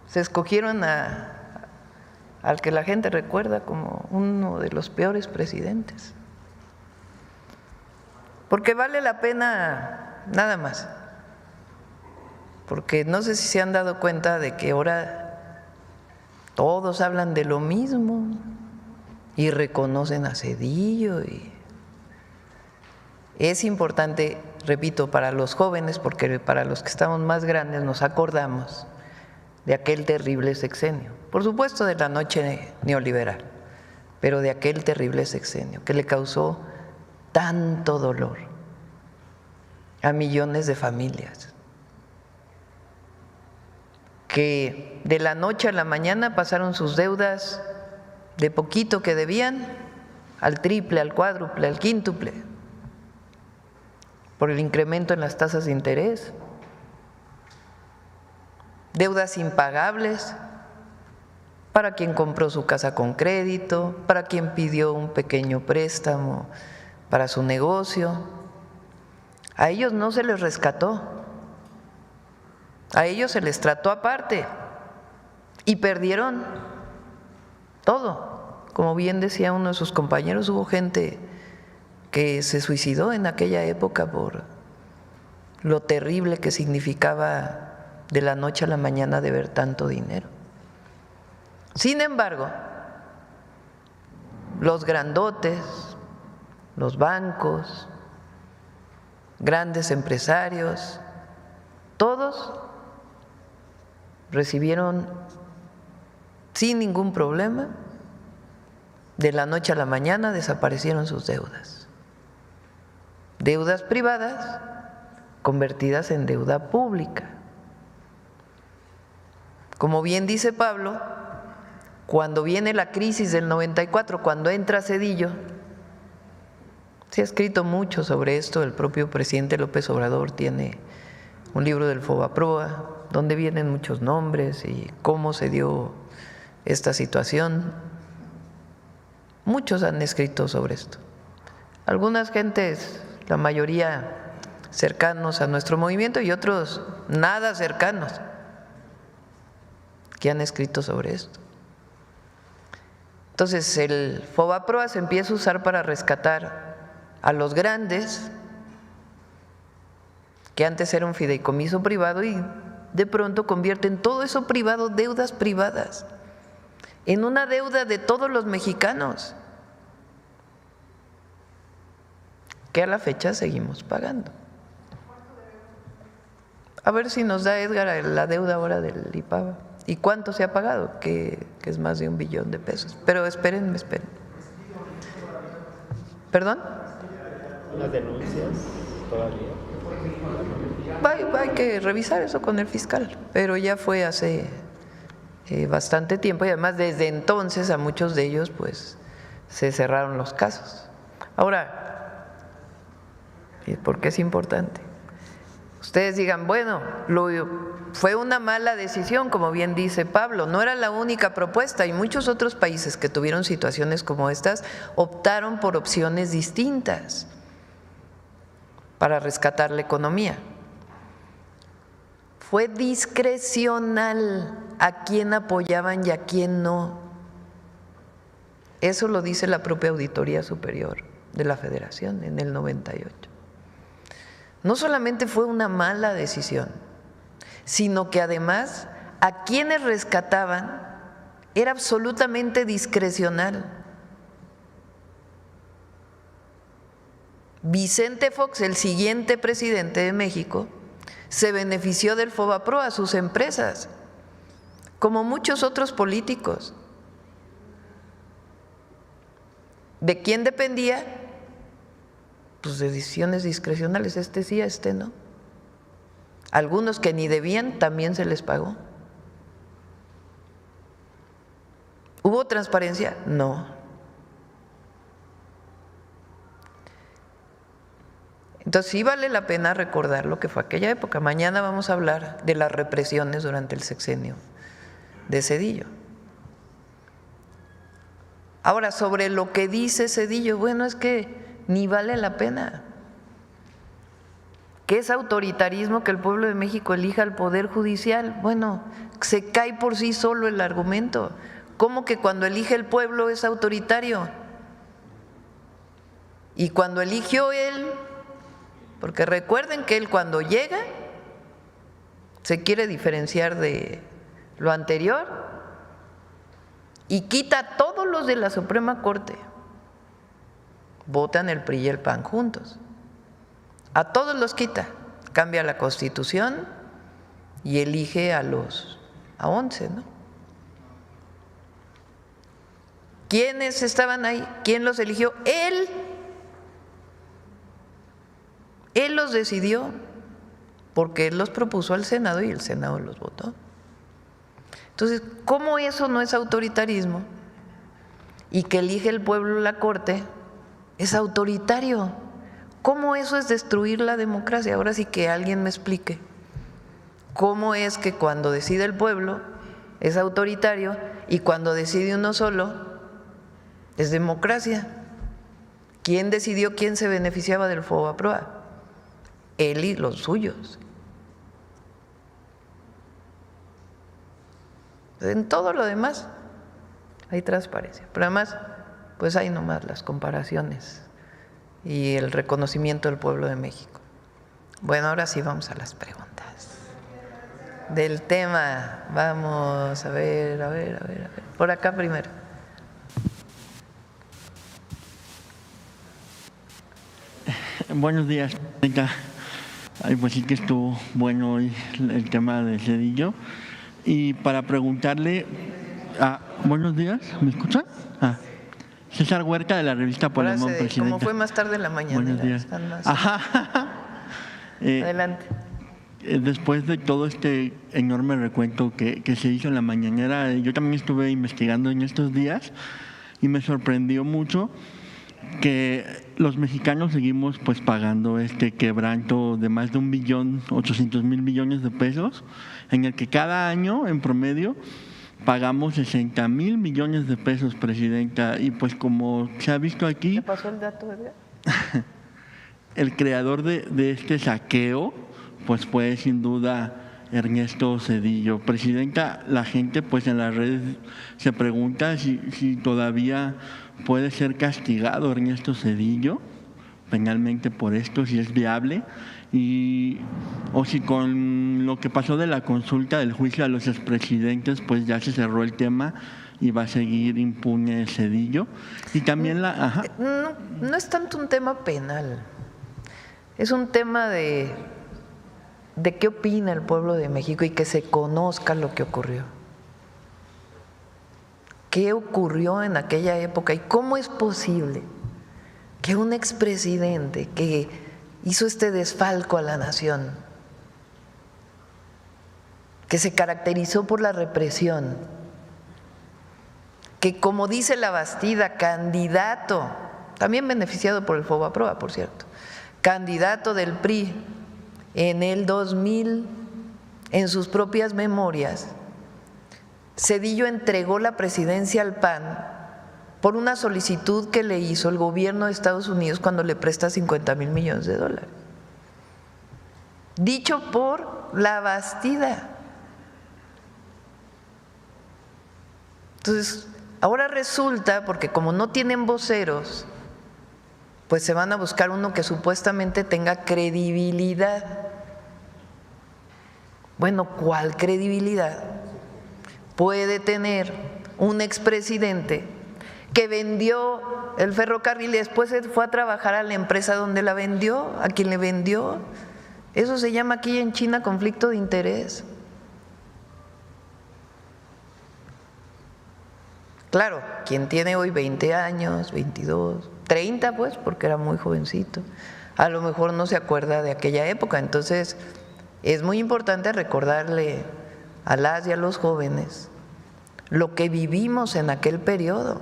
se escogieron al que la gente recuerda como uno de los peores presidentes. Porque vale la pena nada más. Porque no sé si se han dado cuenta de que ahora todos hablan de lo mismo y reconocen a Zedillo. Y es importante, repito, para los jóvenes, porque para los que estamos más grandes nos acordamos de aquel terrible sexenio, por supuesto de la noche neoliberal, pero de aquel terrible sexenio que le causó tanto dolor a millones de familias, que de la noche a la mañana pasaron sus deudas de poquito que debían al triple, al cuádruple, al quíntuple, por el incremento en las tasas de interés. deudas impagables para quien compró su casa con crédito, para quien pidió un pequeño préstamo para su negocio. A ellos no se les rescató, a ellos se les trató aparte y perdieron todo. Como bien decía uno de sus compañeros, hubo gente que se suicidó en aquella época por lo terrible que significaba de la noche a la mañana de ver tanto dinero. Sin embargo, los grandotes, los bancos, grandes empresarios, todos recibieron sin ningún problema, de la noche a la mañana desaparecieron sus deudas. Deudas privadas convertidas en deuda pública. Como bien dice Pablo, cuando viene la crisis del 94, cuando entra Zedillo, se ha escrito mucho sobre esto, el propio presidente López Obrador tiene un libro del Fobaproa, donde vienen muchos nombres y cómo se dio esta situación. Muchos han escrito sobre esto. Algunas gentes, la mayoría cercanos a nuestro movimiento y otros nada cercanos, que han escrito sobre esto. Entonces el Fobaproa se empieza a usar para rescatar a los grandes, que antes era un fideicomiso privado y de pronto convierten todo eso privado, deudas privadas, en una deuda de todos los mexicanos, que a la fecha seguimos pagando. A ver si nos da Edgar la deuda ahora del IPAVA. ¿Y cuánto se ha pagado? Que es más de $1 billón. Pero espérenme. ¿Perdón? ¿Las denuncias todavía? Hay que revisar eso con el fiscal, pero ya fue hace bastante tiempo y además desde entonces a muchos de ellos pues se cerraron los casos. Ahora, ¿por qué es importante? Ustedes digan, bueno, fue una mala decisión, como bien dice Pablo, no era la única propuesta y muchos otros países que tuvieron situaciones como estas optaron por opciones distintas para rescatar la economía. Fue discrecional a quién apoyaban y a quién no. Eso lo dice la propia Auditoría Superior de la Federación en el 98. No solamente fue una mala decisión, sino que además a quienes rescataban era absolutamente discrecional. Vicente Fox, el siguiente presidente de México, se benefició del Fobaproa a sus empresas, como muchos otros políticos. ¿De quién dependía? Pues de decisiones discrecionales, este sí, este no. Algunos que ni debían también se les pagó. ¿Hubo transparencia? No. Entonces sí vale la pena recordar lo que fue aquella época. Mañana vamos a hablar de las represiones durante el sexenio de Zedillo. Ahora, sobre lo que dice Zedillo, bueno, es que ni vale la pena. ¿Qué es autoritarismo que el pueblo de México elija al Poder Judicial? Bueno, se cae por sí solo el argumento. ¿Cómo que cuando elige el pueblo es autoritario? Y cuando eligió él, porque recuerden que él cuando llega se quiere diferenciar de lo anterior y quita a todos los de la Suprema Corte. Votan el PRI y el PAN juntos. A todos los quita, cambia la Constitución y elige a 11, ¿no? ¿Quiénes estaban ahí? ¿Quién los eligió? Él. Él los decidió porque él los propuso al Senado y el Senado los votó. Entonces, ¿cómo eso no es autoritarismo? Y que elige el pueblo la Corte es autoritario. ¿Cómo eso es destruir la democracia? Ahora sí que alguien me explique cómo es que cuando decide el pueblo es autoritario y cuando decide uno solo es democracia. ¿Quién decidió quién se beneficiaba del FOBAPROA? Él y los suyos. En todo lo demás hay transparencia, pero además pues hay nomás las comparaciones y el reconocimiento del pueblo de México. Bueno, ahora sí vamos a las preguntas del tema. Vamos a ver. Por acá primero. Buenos días, presidenta. Ay, pues sí que estuvo bueno hoy el tema de Zedillo. Y para preguntarle, buenos días, ¿me escuchan? César Huerta de la revista Polemón, presidenta. Como fue más tarde en la mañana. Buenos días. Adelante. Después de todo este enorme recuento que se hizo en la mañanera, yo también estuve investigando en estos días y me sorprendió mucho que los mexicanos seguimos pues pagando este quebranto de más de 1.800.000 millones de pesos, en el que cada año en promedio pagamos 60,000 millones de pesos, presidenta, y pues como se ha visto aquí… ¿Qué pasó el dato, verdad? El creador de este saqueo pues fue sin duda Ernesto Zedillo. Presidenta, la gente pues en las redes se pregunta si todavía puede ser castigado Ernesto Zedillo penalmente por esto, si es viable, o si con lo que pasó de la consulta del juicio a los expresidentes pues ya se cerró el tema y va a seguir impune Zedillo. Y también No es tanto un tema penal, es un tema de qué opina el pueblo de México y que se conozca lo que ocurrió. ¿Qué ocurrió en aquella época y cómo es posible que un expresidente que hizo este desfalco a la nación, que se caracterizó por la represión, que como dice la Bastida, candidato, también beneficiado por el FOBAPROA, por cierto, candidato del PRI en el 2000, en sus propias memorias, Zedillo entregó la presidencia al PAN por una solicitud que le hizo el gobierno de Estados Unidos cuando le presta 50,000 millones de dólares. Dicho por la Bastida. Entonces, ahora resulta, porque como no tienen voceros, pues se van a buscar uno que supuestamente tenga credibilidad. Bueno, ¿cuál credibilidad puede tener un expresidente que vendió el ferrocarril y después se fue a trabajar a la empresa donde la vendió, a quien le vendió? Eso se llama aquí en China conflicto de interés. Claro, quien tiene hoy 20 años, 22, 30 pues, porque era muy jovencito, a lo mejor no se acuerda de aquella época. Entonces es muy importante recordarle a las y a los jóvenes lo que vivimos en aquel periodo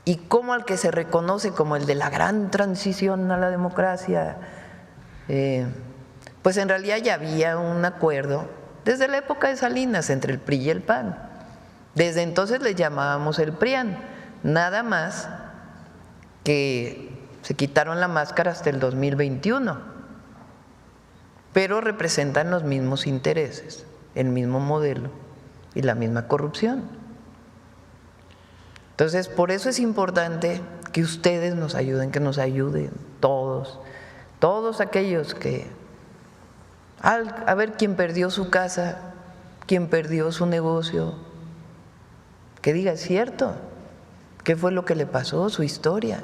y cómo al que se reconoce como el de la gran transición a la democracia, pues en realidad ya había un acuerdo desde la época de Salinas entre el PRI y el PAN. Desde entonces les llamábamos el PRIAN, nada más que se quitaron la máscara hasta el 2021, pero representan los mismos intereses, el mismo modelo y la misma corrupción. Entonces, por eso es importante que ustedes nos ayuden, que nos ayuden todos aquellos que, a ver quién perdió su casa, quién perdió su negocio, que diga, es cierto, qué fue lo que le pasó, su historia.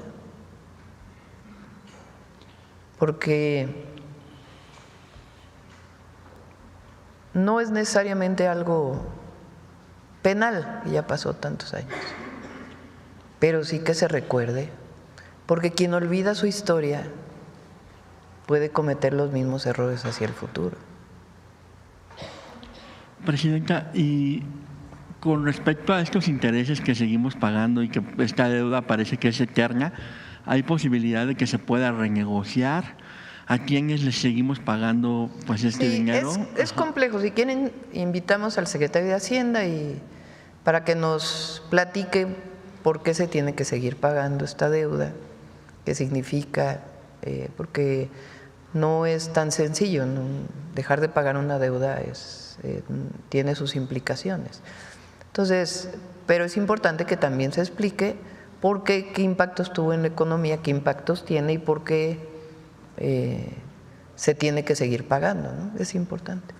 Porque no es necesariamente algo penal, que ya pasó tantos años, pero sí que se recuerde, porque quien olvida su historia puede cometer los mismos errores hacia el futuro. Presidenta, y con respecto a estos intereses que seguimos pagando y que esta deuda parece que es eterna, ¿hay posibilidad de que se pueda renegociar? ¿A quiénes les seguimos pagando pues este dinero? Es complejo. Si quieren, invitamos al secretario de Hacienda para que nos platique por qué se tiene que seguir pagando esta deuda, qué significa, porque no es tan sencillo, ¿no? Dejar de pagar una deuda tiene sus implicaciones. Entonces, pero es importante que también se explique por qué, qué impactos tuvo en la economía, qué impactos tiene y por qué se tiene que seguir pagando, ¿no? Es importante.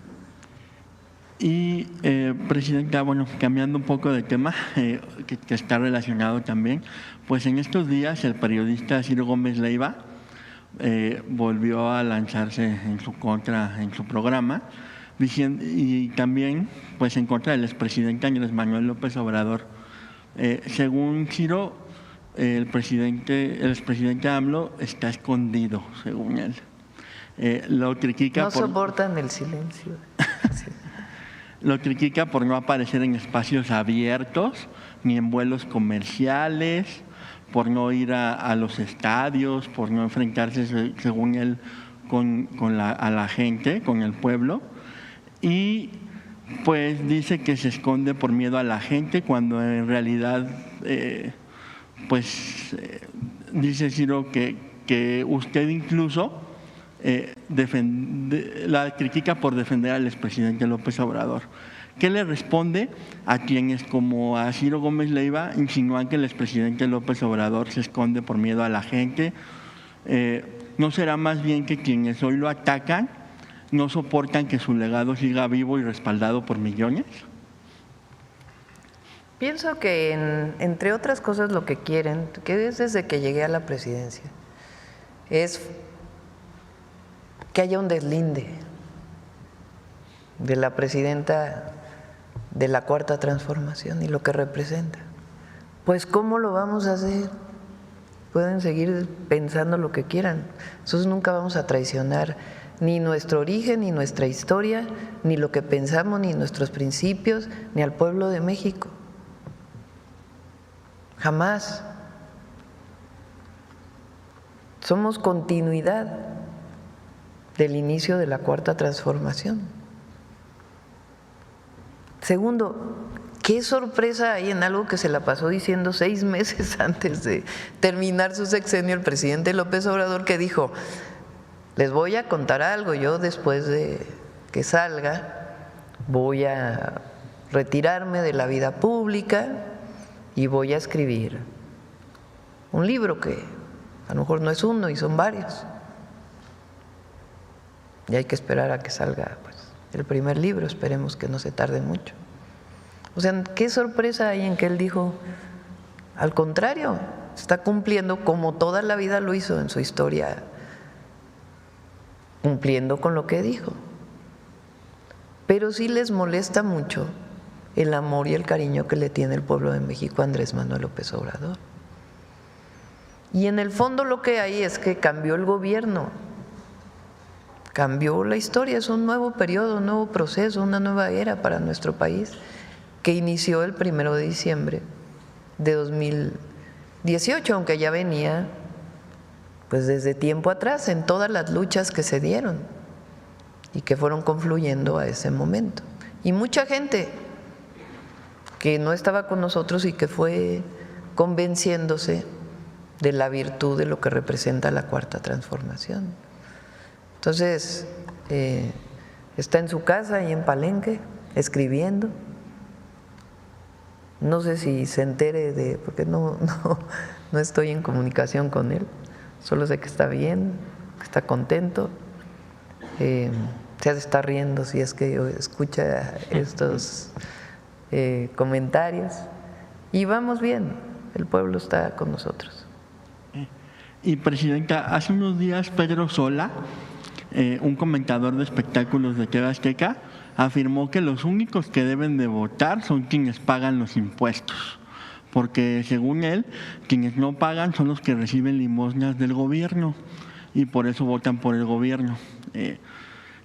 Y, Presidenta, bueno, cambiando un poco de tema, que está relacionado también, pues en estos días el periodista Ciro Gómez Leiva volvió a lanzarse en su contra en su programa, diciendo, y también pues en contra del expresidente Andrés Manuel López Obrador. Según Ciro, el expresidente AMLO está escondido, según él. Lo critica no soportan el silencio. Lo critica por no aparecer en espacios abiertos, ni en vuelos comerciales, por no ir a los estadios, por no enfrentarse, según él, a la gente, con el pueblo. Y pues dice que se esconde por miedo a la gente, cuando en realidad, dice Ciro que usted incluso la critica por defender al expresidente López Obrador. ¿Qué le responde a quienes, como a Ciro Gómez Leiva, insinúan que el expresidente López Obrador se esconde por miedo a la gente? ¿No será más bien que quienes hoy lo atacan no soportan que su legado siga vivo y respaldado por millones? Pienso que, entre otras cosas, lo que quieren, que es desde que llegué a la presidencia, es que haya un deslinde de la presidenta de la Cuarta Transformación y lo que representa. Pues, ¿cómo lo vamos a hacer? Pueden seguir pensando lo que quieran. Nosotros nunca vamos a traicionar ni nuestro origen, ni nuestra historia, ni lo que pensamos, ni nuestros principios, ni al pueblo de México. Jamás. Somos continuidad del inicio de la Cuarta Transformación. Segundo, qué sorpresa hay en algo que se la pasó diciendo 6 meses antes de terminar su sexenio el presidente López Obrador, que dijo: les voy a contar algo, yo después de que salga voy a retirarme de la vida pública y voy a escribir un libro que a lo mejor no es uno y son varios. Y hay que esperar a que salga pues el primer libro, esperemos que no se tarde mucho. O sea, qué sorpresa hay en que él dijo, al contrario, está cumpliendo como toda la vida lo hizo en su historia, cumpliendo con lo que dijo. Pero sí les molesta mucho el amor y el cariño que le tiene el pueblo de México a Andrés Manuel López Obrador. Y en el fondo lo que hay es que cambió el gobierno, cambió la historia, es un nuevo periodo, un nuevo proceso, una nueva era para nuestro país, que inició el 1 de diciembre de 2018, aunque ya venía pues desde tiempo atrás en todas las luchas que se dieron y que fueron confluyendo a ese momento. Y mucha gente que no estaba con nosotros y que fue convenciéndose de la virtud de lo que representa la Cuarta Transformación. Entonces, está en su casa ahí en Palenque, escribiendo. No sé si se entere porque no estoy en comunicación con él, solo sé que está bien, que está contento, se está riendo si es que escucha estos comentarios, y vamos bien, el pueblo está con nosotros. Y Presidenta, hace unos días Pedro Sola, un comentador de espectáculos de TV Azteca, afirmó que los únicos que deben de votar son quienes pagan los impuestos, porque según él, quienes no pagan son los que reciben limosnas del gobierno y por eso votan por el gobierno.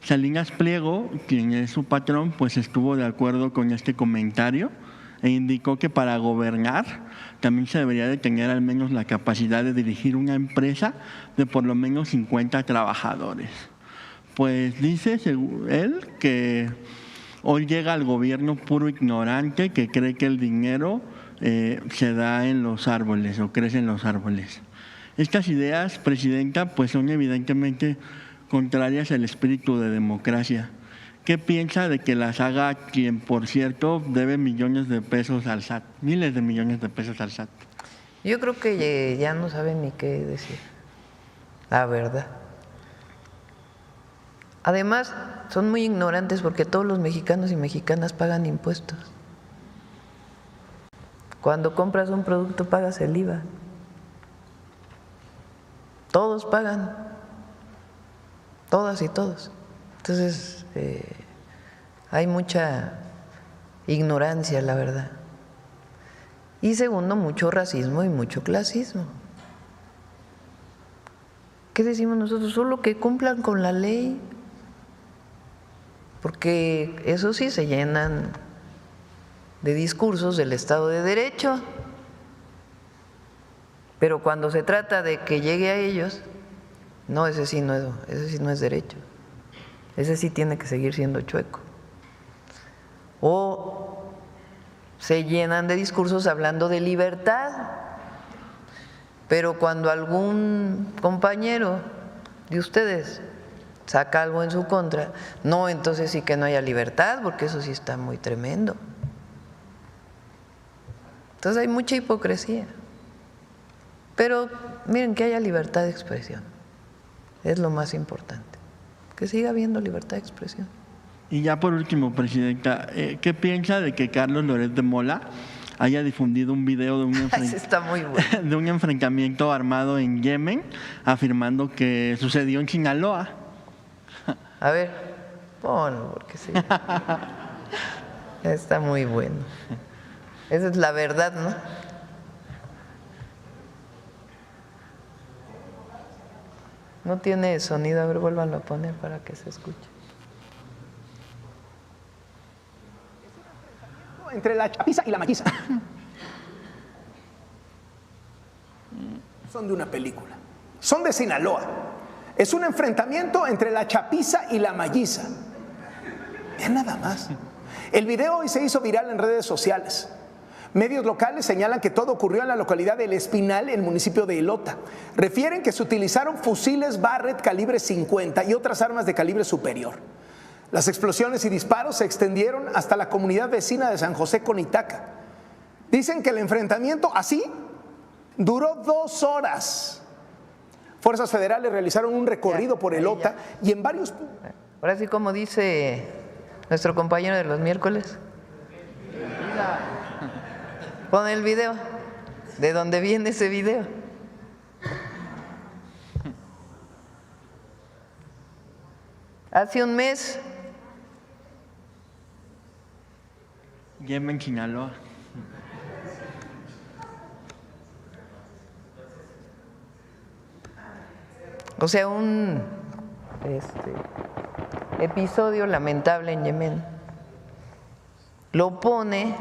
Salinas Pliego, quien es su patrón, pues estuvo de acuerdo con este comentario e indicó que para gobernar también se debería de tener al menos la capacidad de dirigir una empresa de por lo menos 50 trabajadores. Pues dice él que hoy llega al gobierno puro ignorante que cree que el dinero se da en los árboles o crece en los árboles. Estas ideas, Presidenta, pues son evidentemente contrarias al espíritu de democracia. ¿Qué piensa de que las haga quien, por cierto, debe millones de pesos al SAT, miles de millones de pesos al SAT? Yo creo que ya no saben ni qué decir, la verdad. Además, son muy ignorantes porque todos los mexicanos y mexicanas pagan impuestos. Cuando compras un producto pagas el IVA. Todos pagan, todas y todos. Entonces, hay mucha ignorancia, la verdad. Y segundo, mucho racismo y mucho clasismo. ¿Qué decimos nosotros? Solo que cumplan con la ley. Porque eso sí se llenan de discursos del Estado de Derecho. Pero cuando se trata de que llegue a ellos, no, ese sí no es derecho. Ese sí tiene que seguir siendo chueco. O se llenan de discursos hablando de libertad, pero cuando algún compañero de ustedes saca algo en su contra, no, entonces sí que no haya libertad, porque eso sí está muy tremendo. Entonces hay mucha hipocresía. Pero miren, que haya libertad de expresión, es lo más importante, que siga habiendo libertad de expresión. Y ya por último, Presidenta, ¿qué piensa de que Carlos Loret de Mola haya difundido un video de Está muy bueno. de un enfrentamiento armado en Yemen, afirmando que sucedió en Sinaloa? A ver, ponlo, porque sí. Está muy bueno. Esa es la verdad, ¿no? No tiene sonido, a ver, vuélvanlo a poner para que se escuche. Entre la chapiza y la malliza. Son de una película. Son de Sinaloa. Es un enfrentamiento entre la chapiza y la malliza. Es nada más. El video hoy se hizo viral en redes sociales. Medios locales señalan que todo ocurrió en la localidad de El Espinal, en el municipio de Elota. Refieren que se utilizaron fusiles Barrett calibre 50 y otras armas de calibre superior. Las explosiones y disparos se extendieron hasta la comunidad vecina de San José Conitaca. Dicen que el enfrentamiento así duró 2 horas. Fuerzas federales realizaron un recorrido por Elota y en varios... Ahora sí, como dice nuestro compañero de los miércoles. Pon el video. ¿De dónde viene ese video? Hace un mes. Yemen, Sinaloa. O sea, un episodio lamentable en Yemen. Lo pone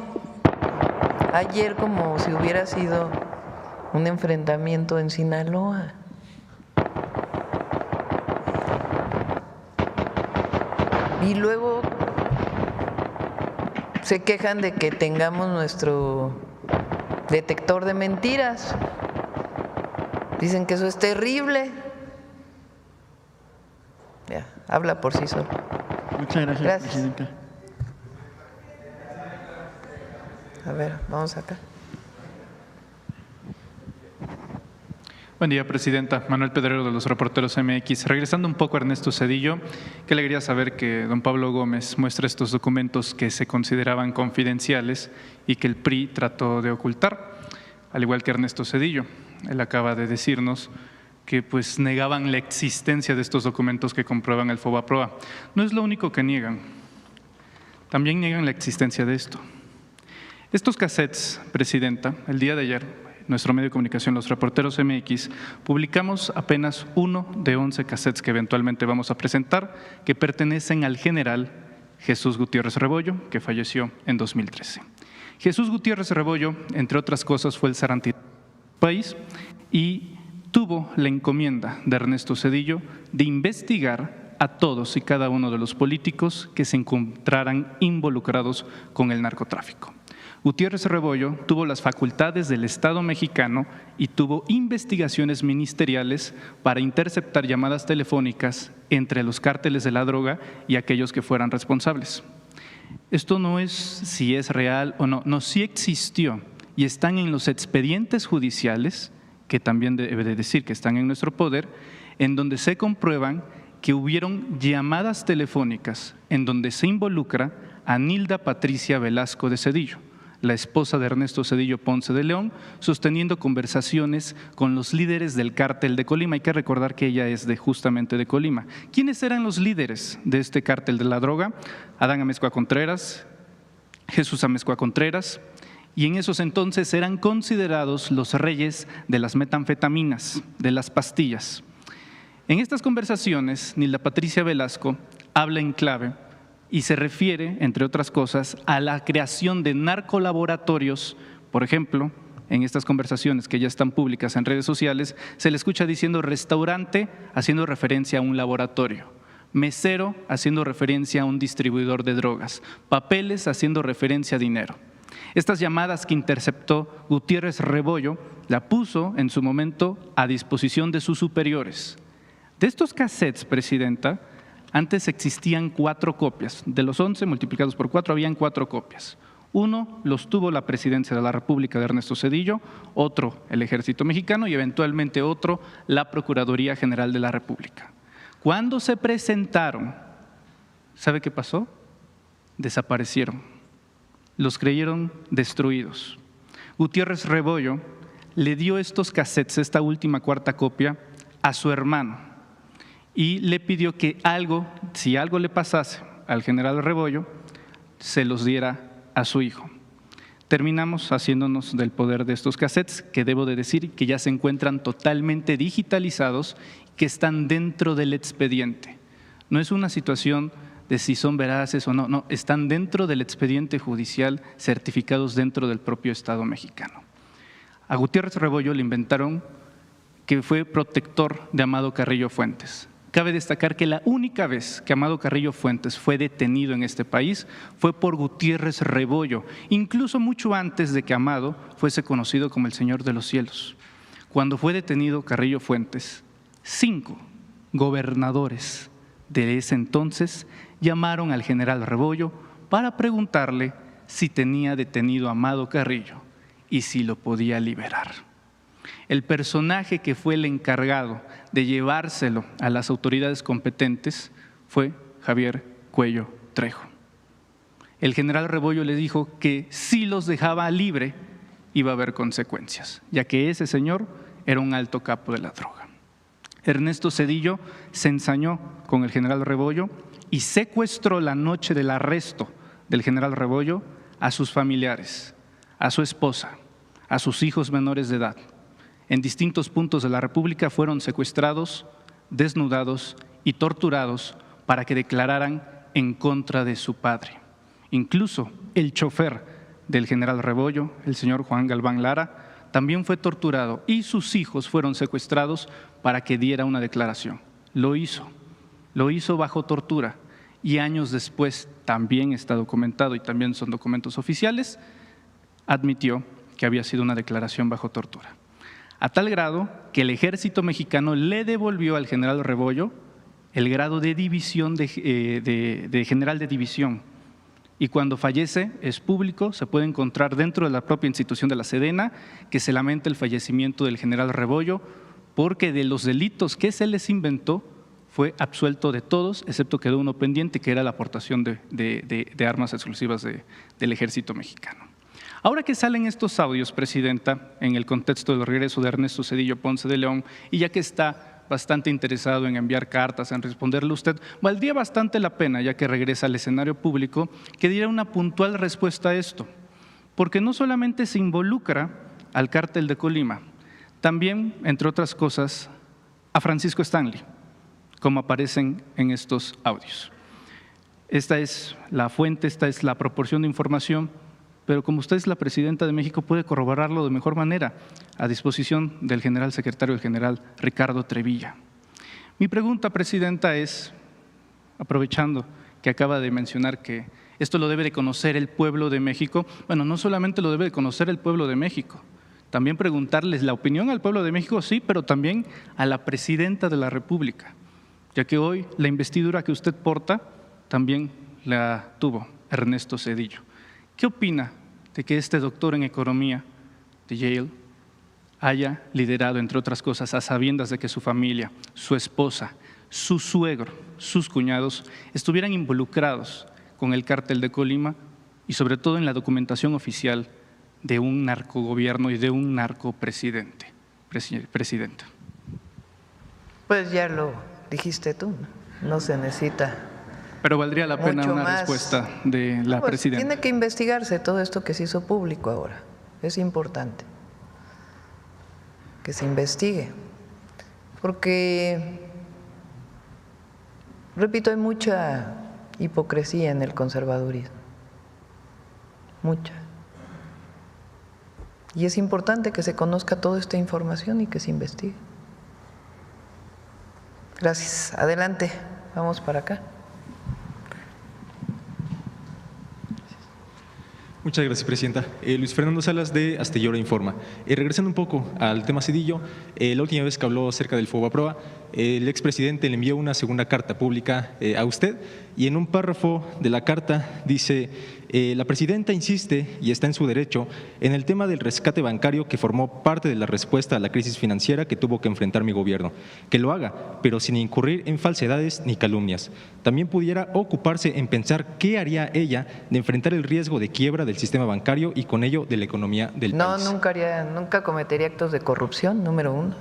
ayer como si hubiera sido un enfrentamiento en Sinaloa. Y luego se quejan de que tengamos nuestro detector de mentiras. Dicen que eso es terrible. Ya, habla por sí solo. Muchas gracias, Presidenta. A ver, vamos acá. Buen día, Presidenta. Manuel Pedrero, de los Reporteros MX. Regresando un poco a Ernesto Zedillo, qué alegría saber que don Pablo Gómez muestra estos documentos que se consideraban confidenciales y que el PRI trató de ocultar, al igual que Ernesto Zedillo. Él acaba de decirnos que pues negaban la existencia de estos documentos que comprueban el FOBAPROA. No es lo único que niegan, también niegan la existencia de esto. Estos cassettes, Presidenta, el día de ayer, nuestro medio de comunicación, los Reporteros MX, publicamos apenas uno de 11 cassettes que eventualmente vamos a presentar, que pertenecen al general Jesús Gutiérrez Rebollo, que falleció en 2013. Jesús Gutiérrez Rebollo, entre otras cosas, fue el zarandero del país y tuvo la encomienda de Ernesto Zedillo de investigar a todos y cada uno de los políticos que se encontraran involucrados con el narcotráfico. Gutiérrez Rebollo tuvo las facultades del Estado mexicano y tuvo investigaciones ministeriales para interceptar llamadas telefónicas entre los cárteles de la droga y aquellos que fueran responsables. Esto no es si es real o no, sí existió y están en los expedientes judiciales, que también debe de decir que están en nuestro poder, en donde se comprueban que hubieron llamadas telefónicas en donde se involucra a Nilda Patricia Velasco de Zedillo, la esposa de Ernesto Zedillo Ponce de León, sosteniendo conversaciones con los líderes del cártel de Colima. Hay que recordar que ella es justamente de Colima. ¿Quiénes eran los líderes de este cártel de la droga? Adán Amezcua Contreras, Jesús Amezcua Contreras, y en esos entonces eran considerados los reyes de las metanfetaminas, de las pastillas. En estas conversaciones, Nilda Patricia Velasco habla en clave y se refiere, entre otras cosas, a la creación de narcolaboratorios. Por ejemplo, en estas conversaciones que ya están públicas en redes sociales, se le escucha diciendo restaurante, haciendo referencia a un laboratorio, mesero, haciendo referencia a un distribuidor de drogas, papeles, haciendo referencia a dinero. Estas llamadas que interceptó Gutiérrez Rebollo la puso en su momento a disposición de sus superiores. De estos cassettes, Presidenta, antes existían 4 copias. De los 11 multiplicados por 4 habían 4 copias. Uno los tuvo la Presidencia de la República de Ernesto Zedillo, otro el Ejército Mexicano y eventualmente otro la Procuraduría General de la República. Cuando se presentaron, ¿sabe qué pasó? Desaparecieron. Los creyeron destruidos. Gutiérrez Rebollo le dio estos cassettes, esta última 4ª copia, a su hermano y le pidió que si algo le pasase al general Rebollo, se los diera a su hijo. Terminamos haciéndonos del poder de estos cassettes, que debo de decir que ya se encuentran totalmente digitalizados, que están dentro del expediente. No es una situación de si son veraces o no, están dentro del expediente judicial, certificados dentro del propio Estado mexicano. A Gutiérrez Rebollo le inventaron que fue protector de Amado Carrillo Fuentes. Cabe destacar que la única vez que Amado Carrillo Fuentes fue detenido en este país fue por Gutiérrez Rebollo, incluso mucho antes de que Amado fuese conocido como el Señor de los Cielos. Cuando fue detenido Carrillo Fuentes, 5 gobernadores de ese entonces llamaron al general Rebollo para preguntarle si tenía detenido a Amado Carrillo y si lo podía liberar. El personaje que fue el encargado de llevárselo a las autoridades competentes fue Javier Cuello Trejo. El general Rebollo le dijo que si los dejaba libre iba a haber consecuencias, ya que ese señor era un alto capo de la droga. Ernesto Zedillo se ensañó con el general Rebollo y secuestró la noche del arresto del general Rebollo a sus familiares, a su esposa, a sus hijos menores de edad. En distintos puntos de la República fueron secuestrados, desnudados y torturados para que declararan en contra de su padre. Incluso el chofer del general Rebollo, el señor Juan Galván Lara, también fue torturado y sus hijos fueron secuestrados para que diera una declaración. Lo hizo bajo tortura y años después, también está documentado y también son documentos oficiales, admitió que había sido una declaración bajo tortura. A tal grado que el Ejército Mexicano le devolvió al general Rebollo el grado de división de general de división. Y cuando fallece, es público, se puede encontrar dentro de la propia institución de la Sedena que se lamenta el fallecimiento del general Rebollo porque de los delitos que se les inventó fue absuelto de todos, excepto quedó uno pendiente, que era la aportación de armas exclusivas del Ejército Mexicano. Ahora que salen estos audios, Presidenta, en el contexto del regreso de Ernesto Zedillo Ponce de León, y ya que está bastante interesado en enviar cartas, en responderle a usted, valdría bastante la pena, ya que regresa al escenario público, que diera una puntual respuesta a esto, porque no solamente se involucra al cártel de Colima, también, entre otras cosas, a Francisco Stanley, como aparecen en estos audios. Esta es la fuente, esta es la proporción de información pero como usted es la presidenta de México, puede corroborarlo de mejor manera, a disposición del general secretario, el general Ricardo Trevilla. Mi pregunta, presidenta, es, aprovechando que acaba de mencionar que esto lo debe de conocer el pueblo de México, bueno, no solamente lo debe de conocer el pueblo de México, también preguntarles la opinión al pueblo de México, sí, pero también a la presidenta de la República, ya que hoy la investidura que usted porta también la tuvo Ernesto Zedillo. ¿Qué opina de que este doctor en economía de Yale haya liderado, entre otras cosas, a sabiendas de que su familia, su esposa, su suegro, sus cuñados estuvieran involucrados con el cártel de Colima y sobre todo en la documentación oficial de un narcogobierno y de un narcopresidente? Presidenta. Pues ya lo dijiste tú, no se necesita. Pero valdría la pena Mucho una más. respuesta de la Pues presidenta. tiene que investigarse todo esto que se hizo público ahora. Es importante que se investigue. Porque, repito, hay mucha hipocresía en el conservadurismo. Mucha. Y es importante que se conozca toda esta información y que se investigue. Gracias. Adelante. Vamos para acá. Muchas gracias, presidenta. Luis Fernando Salas, de Astillora Informa. Regresando un poco al tema Zedillo, la última vez que habló acerca del FOBAPROA, el expresidente le envió una segunda carta pública a usted y en un párrafo de la carta dice: la presidenta insiste, y está en su derecho, en el tema del rescate bancario que formó parte de la respuesta a la crisis financiera que tuvo que enfrentar mi gobierno. Que lo haga, pero sin incurrir en falsedades ni calumnias. También pudiera ocuparse en pensar qué haría ella de enfrentar el riesgo de quiebra del sistema bancario y con ello de la economía del país. Nunca cometería actos de corrupción, número uno.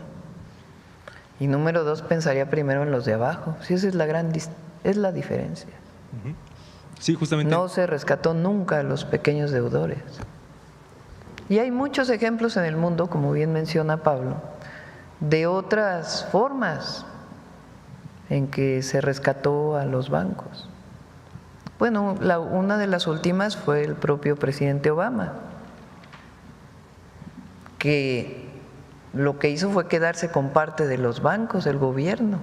Y número dos, pensaría primero en los de abajo. Sí, esa es la diferencia. Sí, justamente. No se rescató nunca a los pequeños deudores. Y hay muchos ejemplos en el mundo, como bien menciona Pablo, de otras formas en que se rescató a los bancos. Bueno, una de las últimas fue el propio presidente Obama, que lo que hizo fue quedarse con parte de los bancos, el gobierno,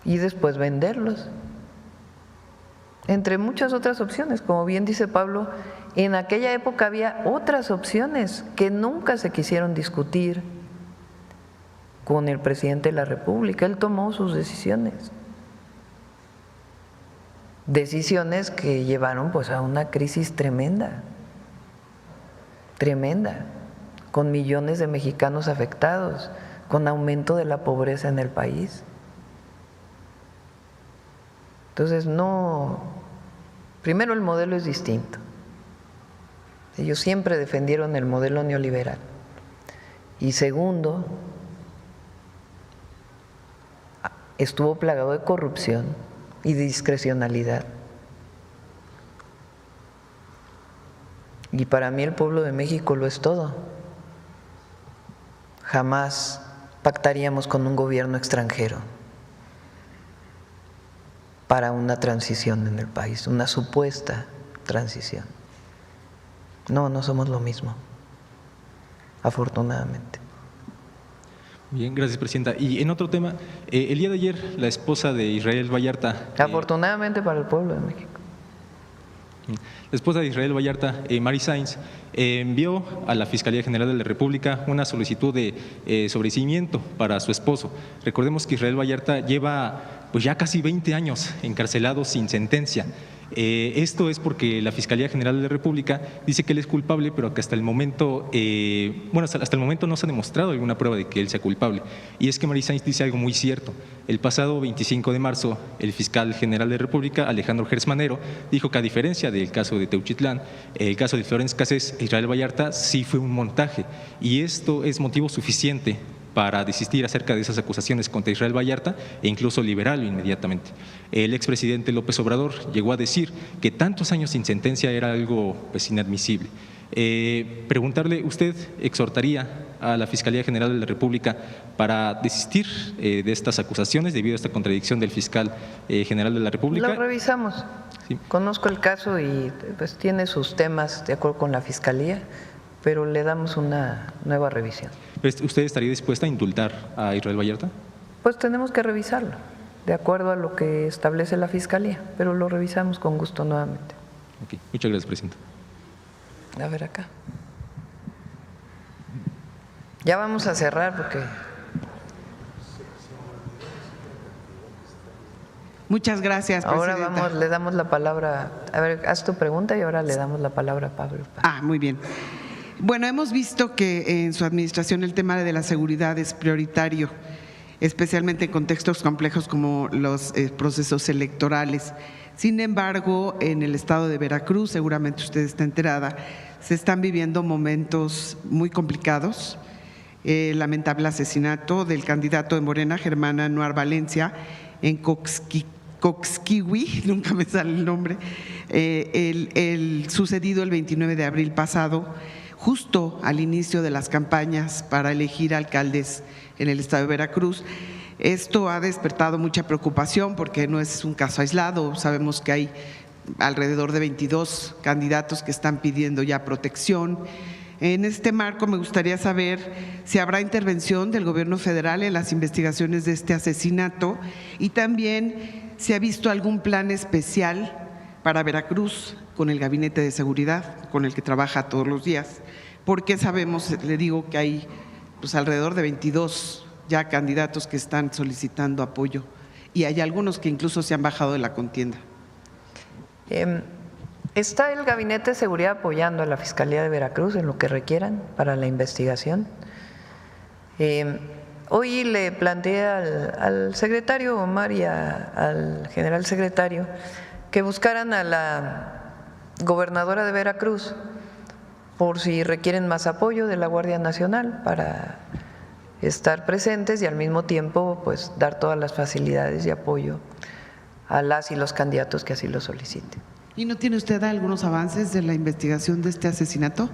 y después venderlos. Entre muchas otras opciones, como bien dice Pablo, en aquella época había otras opciones que nunca se quisieron discutir con el presidente de la República. Él tomó sus decisiones. Decisiones que llevaron pues a una crisis tremenda, con millones de mexicanos afectados, con aumento de la pobreza en el país. Entonces primero el modelo es distinto. Ellos siempre defendieron el modelo neoliberal. Y segundo, estuvo plagado de corrupción y de discrecionalidad. Y para mí el pueblo de México lo es todo. Jamás pactaríamos con un gobierno extranjero para una transición en el país, una supuesta transición. No somos lo mismo, afortunadamente. Bien, gracias, presidenta. Y en otro tema, el día de ayer la esposa de Israel Vallarta… Afortunadamente para el pueblo de México. La esposa de Israel Vallarta, Mary Sainz, envió a la Fiscalía General de la República una solicitud de sobreseimiento para su esposo. Recordemos que Israel Vallarta lleva pues ya casi 20 años encarcelado sin sentencia. Esto es porque la Fiscalía General de la República dice que él es culpable, pero que hasta el momento, hasta el momento no se ha demostrado alguna prueba de que él sea culpable. Y es que Mary Sainz dice algo muy cierto. El pasado 25 de marzo, el fiscal general de la República, Alejandro Gertz Manero, dijo que a diferencia del caso de Teuchitlán, el caso de Florence Cassés e Israel Vallarta sí fue un montaje. Y esto es motivo suficiente para desistir acerca de esas acusaciones contra Israel Vallarta e incluso liberarlo inmediatamente. El expresidente López Obrador llegó a decir que tantos años sin sentencia era algo pues inadmisible. Preguntarle, ¿usted exhortaría a la Fiscalía General de la República para desistir de estas acusaciones debido a esta contradicción del fiscal general de la República? Lo revisamos. Sí. Conozco el caso y pues tiene sus temas de acuerdo con la Fiscalía, pero le damos una nueva revisión. ¿Usted estaría dispuesta a indultar a Israel Vallarta? Pues tenemos que revisarlo, de acuerdo a lo que establece la Fiscalía, pero lo revisamos con gusto nuevamente. Okay. Muchas gracias, presidenta. A ver acá. Ya vamos a cerrar porque… Muchas gracias, Ahora presidenta. le damos la palabra, a ver, haz tu pregunta y ahora le damos la palabra a Pablo. Muy bien. Bueno, hemos visto que en su administración el tema de la seguridad es prioritario, especialmente en contextos complejos como los procesos electorales. Sin embargo, en el estado de Veracruz, seguramente usted está enterada, se están viviendo momentos muy complicados. El lamentable asesinato del candidato de Morena, Germán Anuar Valencia, en Coxquihui, nunca me sale el nombre, el sucedido el 29 de abril pasado, justo al inicio de las campañas para elegir alcaldes en el estado de Veracruz. Esto ha despertado mucha preocupación porque no es un caso aislado. Sabemos que hay alrededor de 22 candidatos que están pidiendo ya protección. En este marco me gustaría saber si habrá intervención del gobierno federal en las investigaciones de este asesinato y también si ha visto algún plan especial para Veracruz con el Gabinete de Seguridad con el que trabaja todos los días, porque sabemos, le digo, que hay pues alrededor de 22 ya candidatos que están solicitando apoyo y hay algunos que incluso se han bajado de la contienda. Está el Gabinete de Seguridad apoyando a la Fiscalía de Veracruz en lo que requieran para la investigación. Hoy le planteé al secretario Omar y al general secretario que buscaran a la gobernadora de Veracruz por si requieren más apoyo de la Guardia Nacional para estar presentes y al mismo tiempo pues dar todas las facilidades y apoyo a las y los candidatos que así lo soliciten. ¿Y no tiene usted algunos avances de la investigación de este asesinato?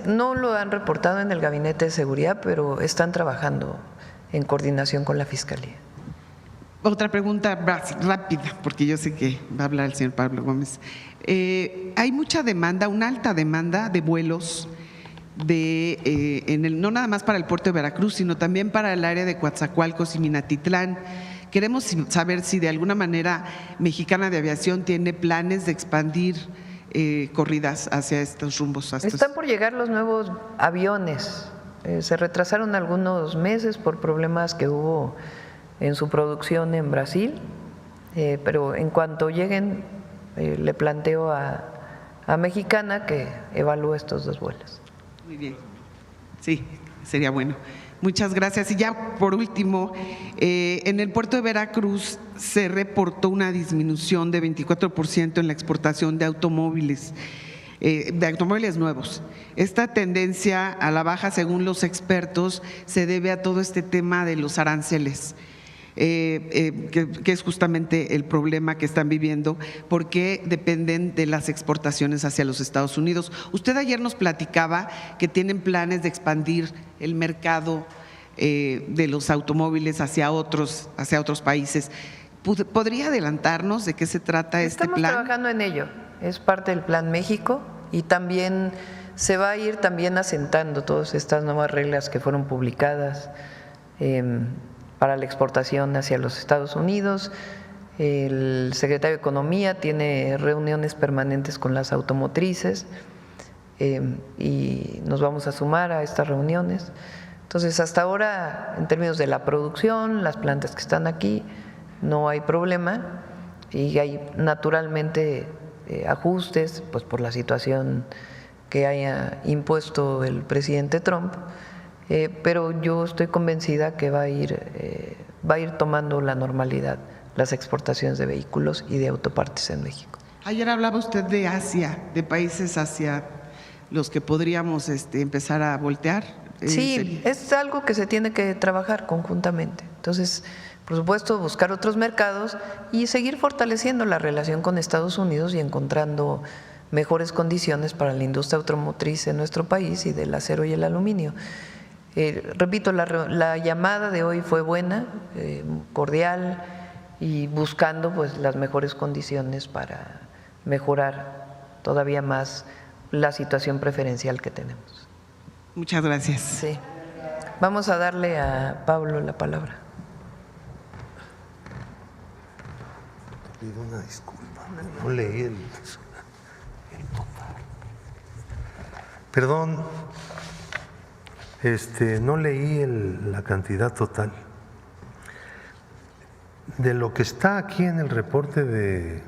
No lo han reportado en el Gabinete de Seguridad, pero están trabajando en coordinación con la Fiscalía. Otra pregunta rápida, porque yo sé que va a hablar el señor Pablo Gómez. Hay mucha demanda, una alta demanda de vuelos no nada más para el puerto de Veracruz, sino también para el área de Coatzacoalcos y Minatitlán. Queremos saber si de alguna manera Mexicana de Aviación tiene planes de expandir corridas hacia estos rumbos. Están por llegar los nuevos aviones. Se retrasaron algunos meses por problemas que hubo en su producción en Brasil, pero en cuanto lleguen le planteo a Mexicana que evalúe estos dos vuelos. Muy bien, sí, sería bueno. Muchas gracias. Y ya por último, en el puerto de Veracruz se reportó una disminución de 24% en la exportación de automóviles nuevos. Esta tendencia a la baja, según los expertos, se debe a todo este tema de los aranceles, que es justamente el problema que están viviendo, porque dependen de las exportaciones hacia los Estados Unidos. Usted ayer nos platicaba que tienen planes de expandir el mercado de los automóviles hacia otros países. ¿Podría adelantarnos de qué se trata este plan? Estamos trabajando en ello, es parte del Plan México y también se va a ir también asentando todas estas nuevas reglas que fueron publicadas para la exportación hacia los Estados Unidos. El secretario de Economía tiene reuniones permanentes con las automotrices y nos vamos a sumar a estas reuniones. Entonces, hasta ahora, en términos de la producción, las plantas que están aquí, no hay problema y hay naturalmente ajustes pues por la situación que haya impuesto el presidente Trump. Pero yo estoy convencida que va a ir tomando la normalidad las exportaciones de vehículos y de autopartes en México. Ayer hablaba usted de Asia, de países hacia los que podríamos empezar a voltear. Sí, es algo que se tiene que trabajar conjuntamente. Entonces, por supuesto, buscar otros mercados y seguir fortaleciendo la relación con Estados Unidos y encontrando mejores condiciones para la industria automotriz en nuestro país y del acero y el aluminio. Repito, la llamada de hoy fue buena, cordial y buscando pues las mejores condiciones para mejorar todavía más la situación preferencial que tenemos. Muchas gracias. Sí. Vamos a darle a Pablo la palabra. Te pido una disculpa, no leí el total. Perdón, no leí la cantidad total. De lo que está aquí en el reporte de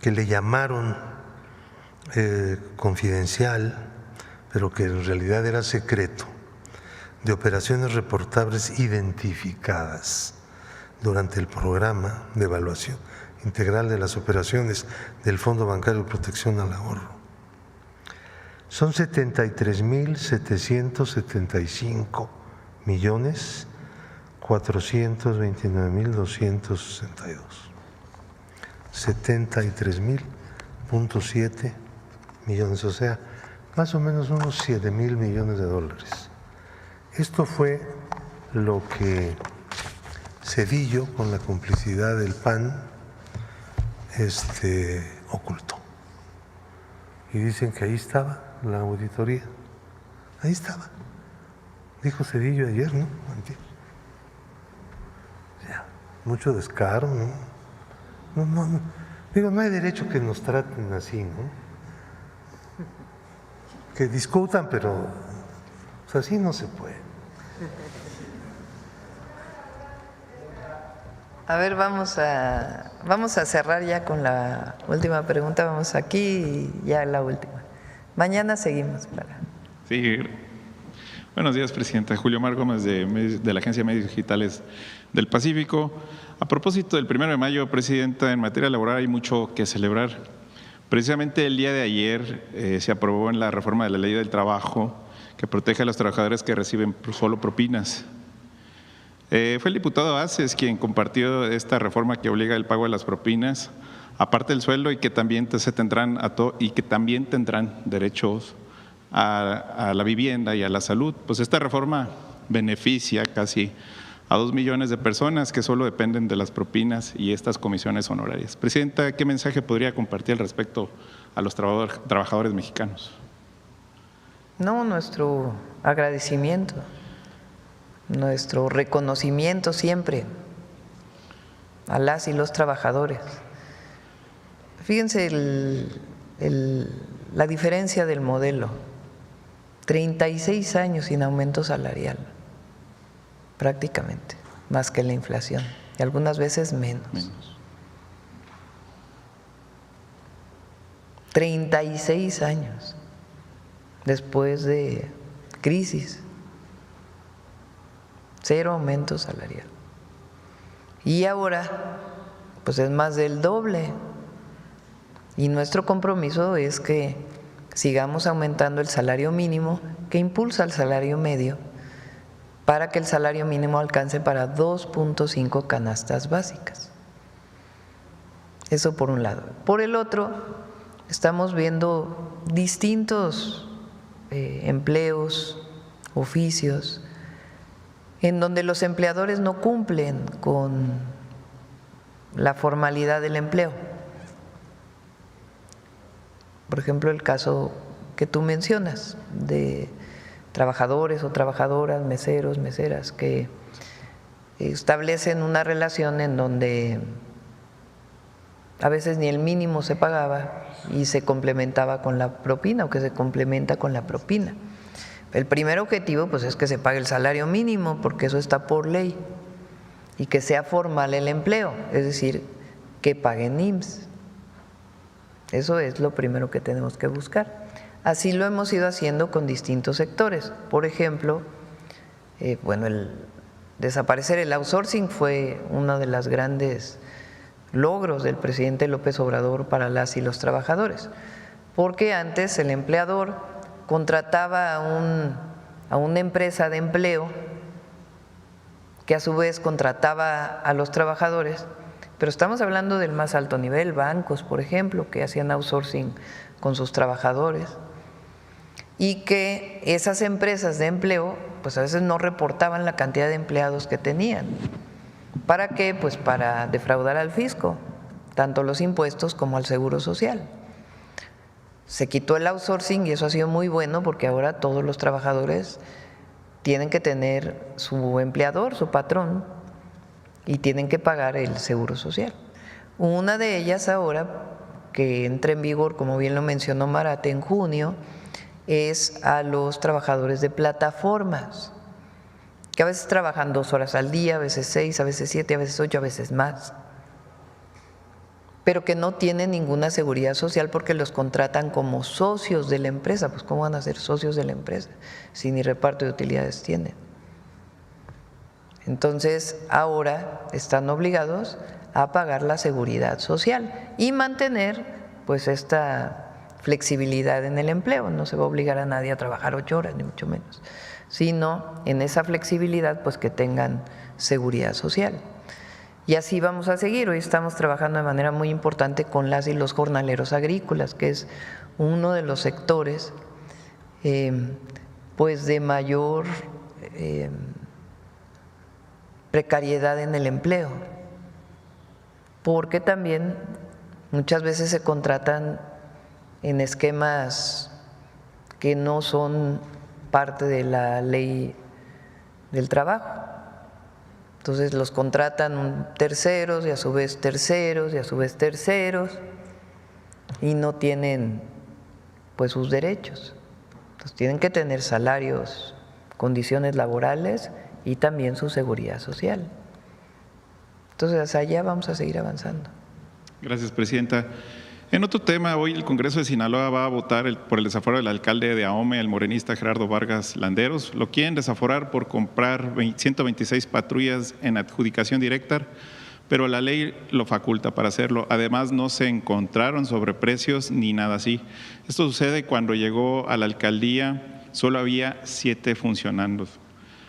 que le llamaron confidencial, pero que en realidad era secreto, de operaciones reportables identificadas durante el programa de evaluación integral de las operaciones del Fondo Bancario de Protección al Ahorro. Son 73.765.429.262. 73.000.7 millones, o sea, más o menos unos 7,000 millones de dólares. Esto fue lo que Zedillo, con la complicidad del PAN, ocultó. Y dicen que ahí estaba la auditoría. Ahí estaba. Dijo Zedillo ayer, ¿no? Antier. Ya, mucho descaro, ¿no? No. Digo, no hay derecho que nos traten así, ¿no? Que discutan, pero pues así no se puede. A ver, vamos a cerrar ya con la última pregunta. Vamos aquí y ya la última. Mañana seguimos para. Sí. Buenos días, presidenta. Julio Mar Gómez de la Agencia de Medios Digitales del Pacífico. A propósito del 1 de mayo, presidenta, en materia laboral hay mucho que celebrar. Precisamente el día de ayer se aprobó en la reforma de la Ley del Trabajo que protege a los trabajadores que reciben solo propinas. Fue el diputado Aces quien compartió esta reforma que obliga el pago de las propinas, aparte del sueldo, y que también tendrán derechos a la vivienda y a la salud. Pues esta reforma beneficia casi a 2 millones de personas que solo dependen de las propinas y estas comisiones honorarias. Presidenta, ¿qué mensaje podría compartir al respecto a los trabajadores mexicanos? No, nuestro agradecimiento, nuestro reconocimiento siempre a las y los trabajadores. Fíjense la diferencia del modelo. 36 años sin aumento salarial, prácticamente, más que la inflación, y algunas veces menos. 36 años después de crisis, 0 aumento salarial. Y ahora, pues es más del doble. Y nuestro compromiso es que sigamos aumentando el salario mínimo, que impulsa el salario medio, para que el salario mínimo alcance para 2.5 canastas básicas. Eso por un lado. Por el otro, estamos viendo distintos empleos, oficios, en donde los empleadores no cumplen con la formalidad del empleo. Por ejemplo, el caso que tú mencionas de trabajadores o trabajadoras, meseros, meseras, que establecen una relación en donde a veces ni el mínimo se pagaba y se complementaba con la propina, o que se complementa con la propina. El primer objetivo pues es que se pague el salario mínimo, porque eso está por ley, y que sea formal el empleo, es decir, que paguen IMSS. Eso es lo primero que tenemos que buscar. Así lo hemos ido haciendo con distintos sectores. Por ejemplo, el desaparecer el outsourcing fue uno de los grandes logros del presidente López Obrador para las y los trabajadores, porque antes el empleador contrataba a una empresa de empleo que a su vez contrataba a los trabajadores, pero estamos hablando del más alto nivel, bancos, por ejemplo, que hacían outsourcing con sus trabajadores, y que esas empresas de empleo pues a veces no reportaban la cantidad de empleados que tenían, ¿Para qué? Pues para defraudar al fisco, tanto los impuestos como al seguro social. Se quitó el outsourcing y eso ha sido muy bueno porque ahora todos los trabajadores tienen que tener su empleador, su patrón, y tienen que pagar el seguro social. Una de ellas ahora, que entra en vigor, como bien lo mencionó Marat, en junio, es a los trabajadores de plataformas, que a veces trabajan 2 horas al día, a veces 6, a veces 7, a veces 8, a veces más, pero que no tienen ninguna seguridad social porque los contratan como socios de la empresa. Pues ¿cómo van a ser socios de la empresa si ni reparto de utilidades tienen? Entonces ahora están obligados a pagar la seguridad social y mantener pues esta flexibilidad en el empleo. No se va a obligar a nadie a trabajar 8 horas, ni mucho menos, sino en esa flexibilidad pues que tengan seguridad social. Y así vamos a seguir. Hoy estamos trabajando de manera muy importante con las y los jornaleros agrícolas, que es uno de los sectores pues de mayor precariedad en el empleo, porque también muchas veces se contratan en esquemas que no son parte de la ley del trabajo. Entonces los contratan terceros y a su vez terceros y a su vez terceros y no tienen pues sus derechos. Entonces tienen que tener salarios, condiciones laborales y también su seguridad social. Entonces hacia allá vamos a seguir avanzando. Gracias, presidenta. En otro tema, hoy el Congreso de Sinaloa va a votar por el desafuero del alcalde de Ahome, el morenista Gerardo Vargas Landeros. Lo quieren desaforar por comprar 126 patrullas en adjudicación directa, pero la ley lo faculta para hacerlo. Además, no se encontraron sobreprecios ni nada así. Esto sucede cuando llegó a la alcaldía, solo había 7 funcionando.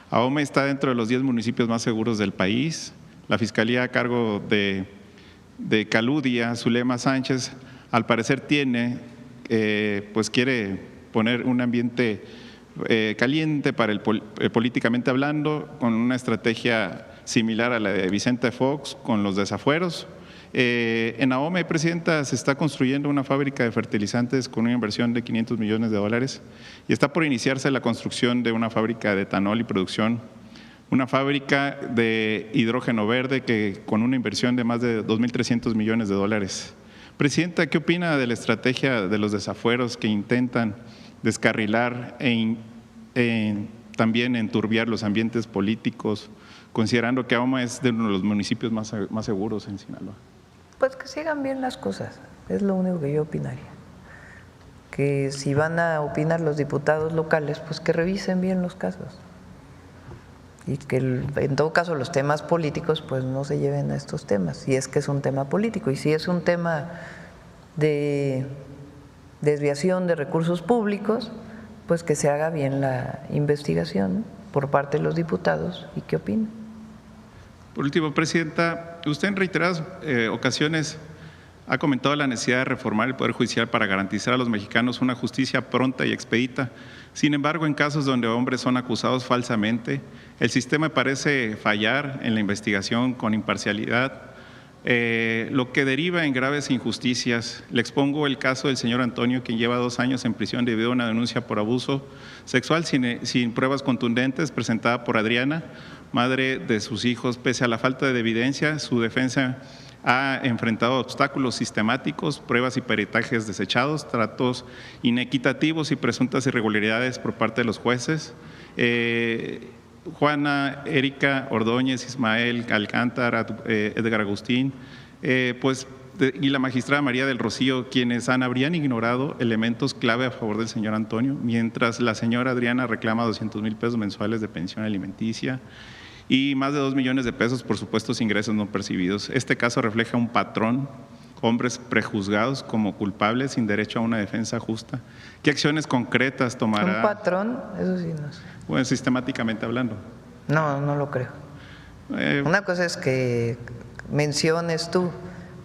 Ahome está dentro de los 10 municipios más seguros del país. La Fiscalía a cargo de Caludia, Zulema Sánchez, al parecer pues quiere poner un ambiente caliente para políticamente hablando, con una estrategia similar a la de Vicente Fox con los desafueros. En Ahome, presidenta, se está construyendo una fábrica de fertilizantes con una inversión de $500 millones y está por iniciarse la construcción de una fábrica de etanol y producción, una fábrica de hidrógeno verde que con una inversión de más de $2.300 millones. Presidenta, ¿qué opina de la estrategia de los desafueros que intentan descarrilar también enturbiar los ambientes políticos, considerando que Ahome es de uno de los municipios más seguros en Sinaloa? Pues que sigan bien las cosas, es lo único que yo opinaría. Que si van a opinar los diputados locales, pues que revisen bien los casos. Y que en todo caso los temas políticos pues no se lleven a estos temas, si es que es un tema político. Y si es un tema de desviación de recursos públicos, pues que se haga bien la investigación por parte de los diputados y qué opinan. Por último, presidenta, usted en reiteradas ocasiones ha comentado la necesidad de reformar el Poder Judicial para garantizar a los mexicanos una justicia pronta y expedita. Sin embargo, en casos donde hombres son acusados falsamente, el sistema parece fallar en la investigación con imparcialidad, lo que deriva en graves injusticias. Le expongo el caso del señor Antonio, quien lleva 2 años en prisión debido a una denuncia por abuso sexual sin pruebas contundentes presentada por Adriana, madre de sus hijos. Pese a la falta de evidencia, su defensa ha enfrentado obstáculos sistemáticos, pruebas y peritajes desechados, tratos inequitativos y presuntas irregularidades por parte de los jueces. Juana, Erika Ordóñez, Ismael Alcántara, Edgar Agustín, y la magistrada María del Rocío, quienes habrían ignorado elementos clave a favor del señor Antonio, mientras la señora Adriana reclama $200,000 mensuales de pensión alimenticia y más de $2 millones por supuestos ingresos no percibidos. Este caso refleja un patrón: hombres prejuzgados como culpables sin derecho a una defensa justa. ¿Qué acciones concretas tomará? ¿Un patrón? Eso sí no sé. Bueno, sistemáticamente hablando. No, no lo creo. Una cosa es que menciones tú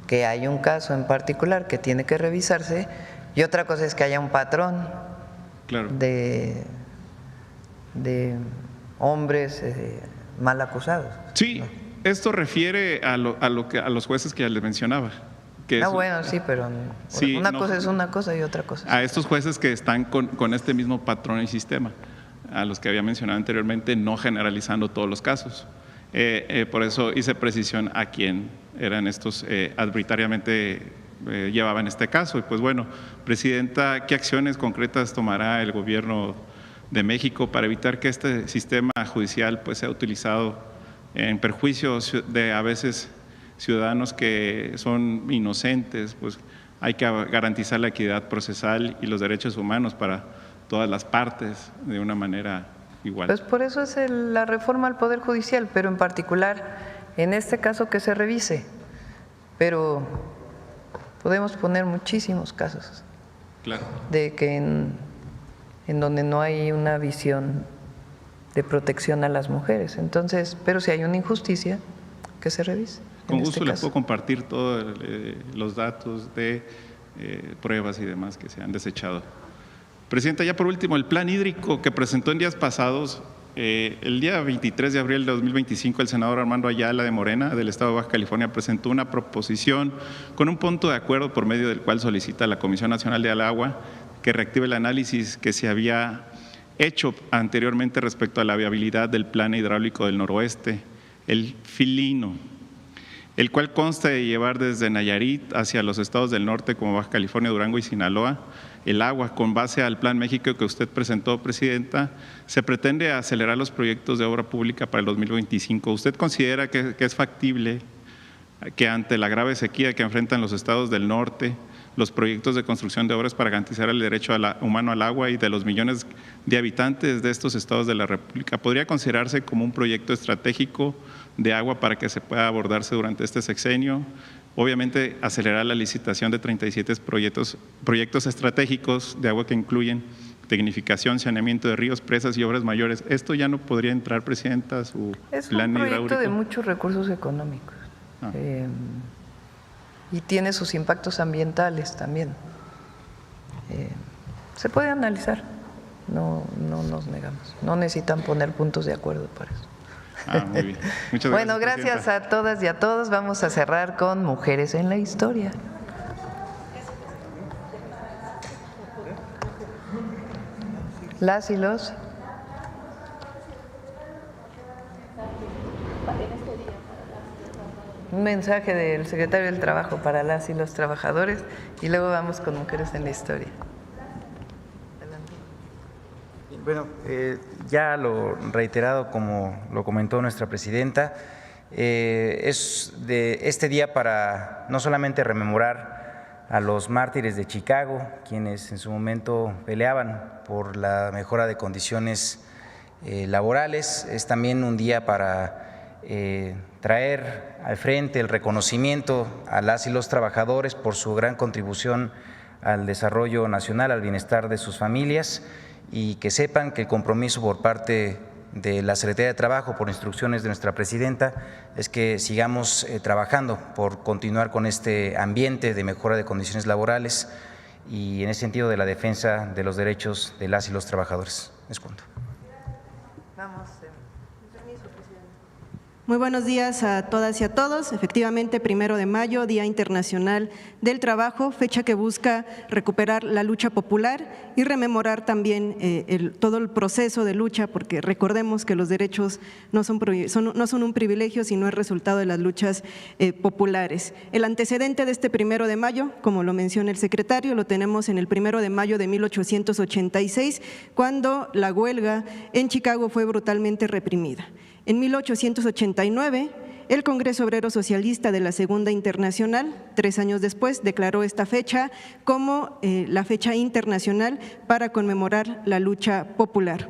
que hay un caso en particular que tiene que revisarse y otra cosa es que haya un patrón de hombres mal acusados. Sí, Esto refiere a los jueces que ya les mencionaba. Bueno, sí, pero una cosa es una cosa y otra cosa es a estos jueces que están con este mismo patrón y sistema, a los que había mencionado anteriormente, no generalizando todos los casos. Por eso hice precisión a quién eran estos arbitrariamente llevaban este caso. Y pues bueno, Presidenta, ¿qué acciones concretas tomará el Gobierno de México para evitar que este sistema judicial pues sea utilizado en perjuicio de a veces ciudadanos que son inocentes? Pues hay que garantizar la equidad procesal y los derechos humanos para todas las partes de una manera igual. Pues por eso es la reforma al Poder Judicial, pero en particular en este caso que se revise. Pero podemos poner muchísimos casos de que en donde no hay una visión de protección a las mujeres. Entonces, pero si hay una injusticia, que se revise. Con gusto les puedo compartir todos los datos de pruebas y demás que se han desechado. Presidenta, ya por último, el plan hídrico que presentó en días pasados, el día 23 de abril de 2025, el senador Armando Ayala de Morena, del Estado de Baja California, presentó una proposición con un punto de acuerdo por medio del cual solicita a la Comisión Nacional del Agua que reactive el análisis que se había hecho anteriormente respecto a la viabilidad del plan hidráulico del noroeste, el Filino, el cual consta de llevar desde Nayarit hacia los estados del norte como Baja California, Durango y Sinaloa el agua. Con base al Plan México que usted presentó, Presidenta, se pretende acelerar los proyectos de obra pública para el 2025. ¿Usted considera que es factible que ante la grave sequía que enfrentan los estados del norte, los proyectos de construcción de obras para garantizar el derecho humano al agua y de los millones de habitantes de estos estados de la República podría considerarse como un proyecto estratégico de agua para que se pueda abordarse durante este sexenio? Obviamente, acelerar la licitación de 37 proyectos estratégicos de agua que incluyen tecnificación, saneamiento de ríos, presas y obras mayores. ¿Esto ya no podría entrar, Presidenta, a su plan hidráulico? Es un proyecto de muchos recursos económicos y tiene sus impactos ambientales también. Se puede analizar, no nos negamos. No necesitan poner puntos de acuerdo para eso. Muy bien. Muchas gracias. Bueno, gracias a todas y a todos. Vamos a cerrar con Mujeres en la Historia. Las y los. Un mensaje del secretario del Trabajo para las y los trabajadores y luego vamos con Mujeres en la Historia. Bueno, ya lo reiterado, como lo comentó nuestra presidenta, es de este día para no solamente rememorar a los mártires de Chicago, quienes en su momento peleaban por la mejora de condiciones laborales, es también un día para traer al frente el reconocimiento a las y los trabajadores por su gran contribución al desarrollo nacional, al bienestar de sus familias, y que sepan que el compromiso por parte de la Secretaría de Trabajo, por instrucciones de nuestra presidenta, es que sigamos trabajando por continuar con este ambiente de mejora de condiciones laborales y en ese sentido de la defensa de los derechos de las y los trabajadores. Es cuanto. Vamos. Muy buenos días a todas y a todos. Efectivamente, 1 de mayo, Día Internacional del Trabajo, fecha que busca recuperar la lucha popular y rememorar también todo el proceso de lucha, porque recordemos que los derechos no son un privilegio, sino el resultado de las luchas populares. El antecedente de este 1 de mayo, como lo menciona el secretario, lo tenemos en el 1 de mayo de 1886, cuando la huelga en Chicago fue brutalmente reprimida. En 1889, el Congreso Obrero Socialista de la Segunda Internacional, 3 años después, declaró esta fecha como la fecha internacional para conmemorar la lucha popular.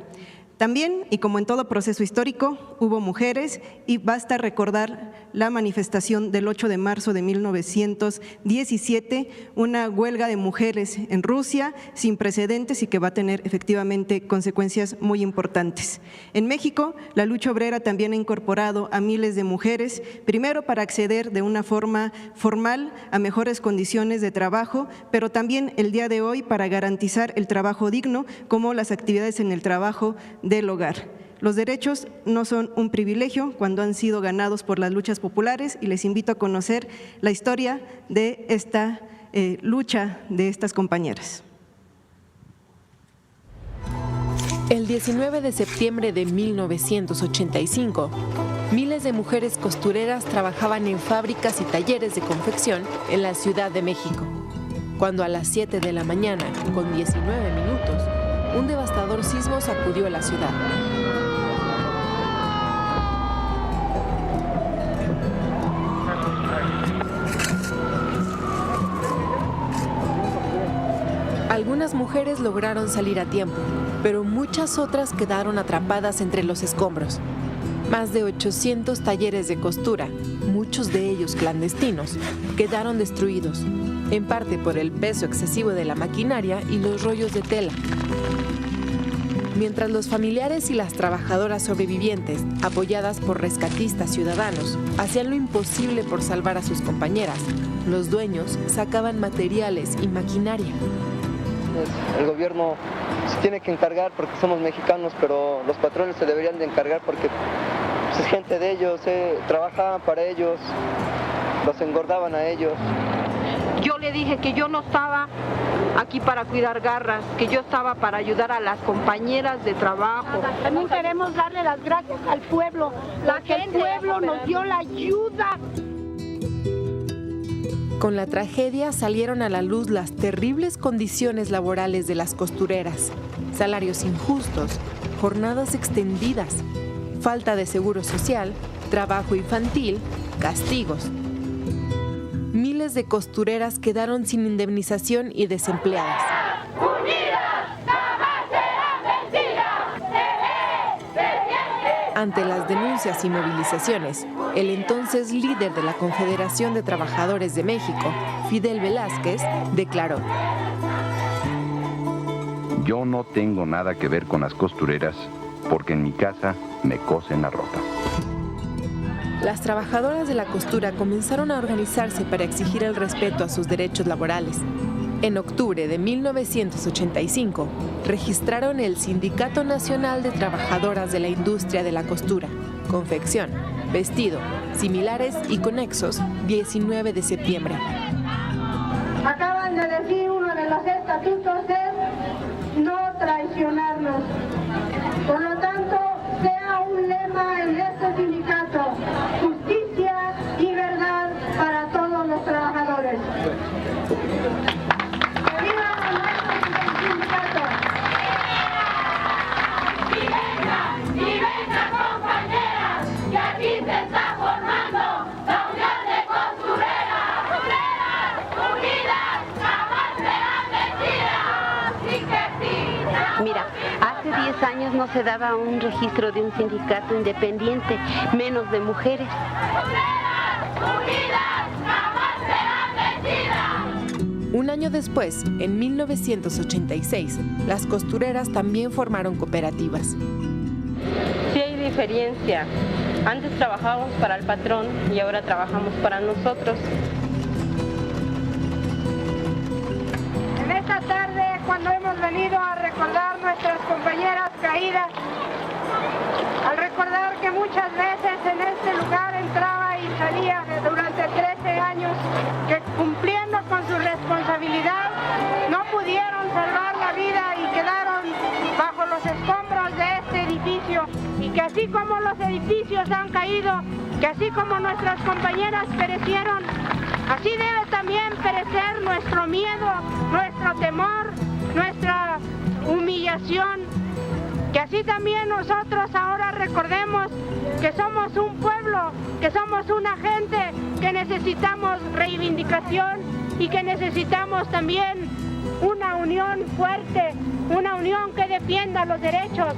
También, y como en todo proceso histórico, hubo mujeres y basta recordar la manifestación del 8 de marzo de 1917, una huelga de mujeres en Rusia sin precedentes y que va a tener efectivamente consecuencias muy importantes. En México, la lucha obrera también ha incorporado a miles de mujeres, primero para acceder de una forma formal a mejores condiciones de trabajo, pero también el día de hoy para garantizar el trabajo digno como las actividades en el trabajo del hogar. Los derechos no son un privilegio cuando han sido ganados por las luchas populares, y les invito a conocer la historia de esta lucha de estas compañeras. El 19 de septiembre de 1985, miles de mujeres costureras trabajaban en fábricas y talleres de confección en la Ciudad de México, cuando a las 7 de la mañana, con 19 minutos, un devastador sismo sacudió la ciudad. Algunas mujeres lograron salir a tiempo, pero muchas otras quedaron atrapadas entre los escombros. Más de 800 talleres de costura, muchos de ellos clandestinos, quedaron destruidos, en parte por el peso excesivo de la maquinaria y los rollos de tela. Mientras los familiares y las trabajadoras sobrevivientes, apoyadas por rescatistas ciudadanos, hacían lo imposible por salvar a sus compañeras, los dueños sacaban materiales y maquinaria. El gobierno se tiene que encargar porque somos mexicanos, pero los patrones se deberían de encargar porque pues, es gente de ellos, trabajaban para ellos, los engordaban a ellos. Yo le dije que yo no estaba aquí para cuidar garras, que yo estaba para ayudar a las compañeras de trabajo. También queremos darle las gracias al pueblo, porque el pueblo nos dio la ayuda. Con la tragedia salieron a la luz las terribles condiciones laborales de las costureras, salarios injustos, jornadas extendidas, falta de seguro social, trabajo infantil, castigos. Miles de costureras quedaron sin indemnización y desempleadas. Ante las denuncias y movilizaciones, el entonces líder de la Confederación de Trabajadores de México, Fidel Velázquez, declaró: yo no tengo nada que ver con las costureras porque en mi casa me cosen la ropa. Las trabajadoras de la costura comenzaron a organizarse para exigir el respeto a sus derechos laborales. En octubre de 1985, registraron el Sindicato Nacional de Trabajadoras de la Industria de la Costura, Confección, Vestido, Similares y Conexos, 19 de septiembre. Acaban de decir uno de los estatutos es no traicionarnos. Por lo tanto, sea un lema en este sindicato: justicia y verdad para todos los trabajadores. Mira, hace 10 años no se daba un registro de un sindicato independiente, menos de mujeres. Un año después, en 1986, las costureras también formaron cooperativas. Sí hay diferencia. Antes trabajábamos para el patrón y ahora trabajamos para nosotros. En esta tarde, cuando hemos venido a recordar nuestras compañeras caídas, al recordar que muchas veces en este lugar entraba y salía durante 13 años, que cumpliendo con su responsabilidad no pudieron salvar la vida y quedaron bajo los escombros de este edificio, y que así como los edificios han caído, que así como nuestras compañeras perecieron, así debe también perecer nuestro miedo, nuestro temor, nuestra humillación. Que así también nosotros ahora recordemos que somos un pueblo, que somos una gente, que necesitamos reivindicación y que necesitamos también una unión fuerte, una unión que defienda los derechos.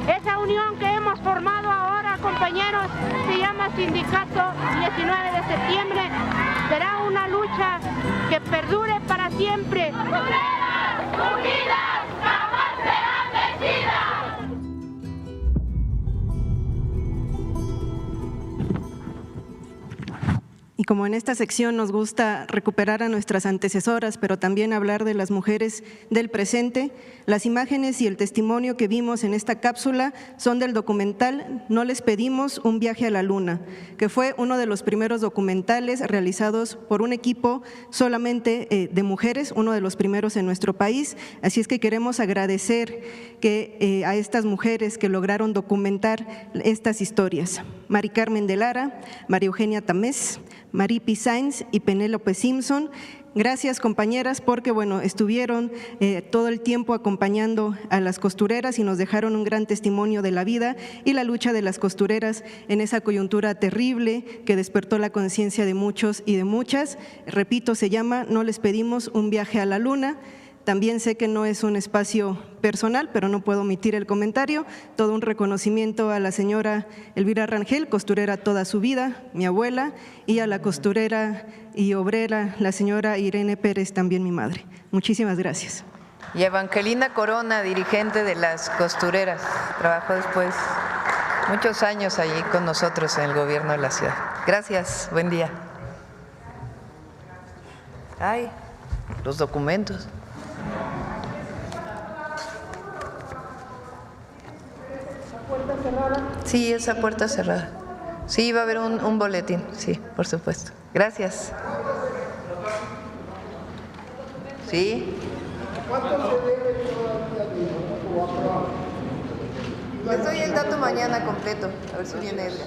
Esa unión que hemos formado ahora, compañeros, se llama Sindicato 19 de septiembre. Será una lucha que perdure para siempre. ¡Unidas jamás serán vencidas! Y como en esta sección nos gusta recuperar a nuestras antecesoras, pero también hablar de las mujeres del presente, las imágenes y el testimonio que vimos en esta cápsula son del documental No les pedimos un viaje a la luna, que fue uno de los primeros documentales realizados por un equipo solamente de mujeres, uno de los primeros en nuestro país. Así es que queremos agradecer a estas mujeres que lograron documentar estas historias. Mari Carmen de Lara, María Eugenia Tamés, Maripi Sainz y Penélope Simpson. Gracias, compañeras, porque estuvieron todo el tiempo acompañando a las costureras y nos dejaron un gran testimonio de la vida y la lucha de las costureras en esa coyuntura terrible que despertó la conciencia de muchos y de muchas. Repito, se llama No les pedimos un viaje a la luna. También sé que no es un espacio personal, pero no puedo omitir el comentario. Todo un reconocimiento a la señora Elvira Rangel, costurera toda su vida, mi abuela, y a la costurera y obrera, la señora Irene Pérez, también mi madre. Muchísimas gracias. Y Evangelina Corona, dirigente de las costureras, trabajó después muchos años allí con nosotros en el gobierno de la ciudad. Gracias, buen día. Ay, los documentos. ¿Puerta cerrada? Sí, esa puerta cerrada. Sí, va a haber un boletín, sí, por supuesto. Gracias. Sí. ¿Cuánto se debe todavía? Les doy el dato mañana completo, a ver si viene Edgar.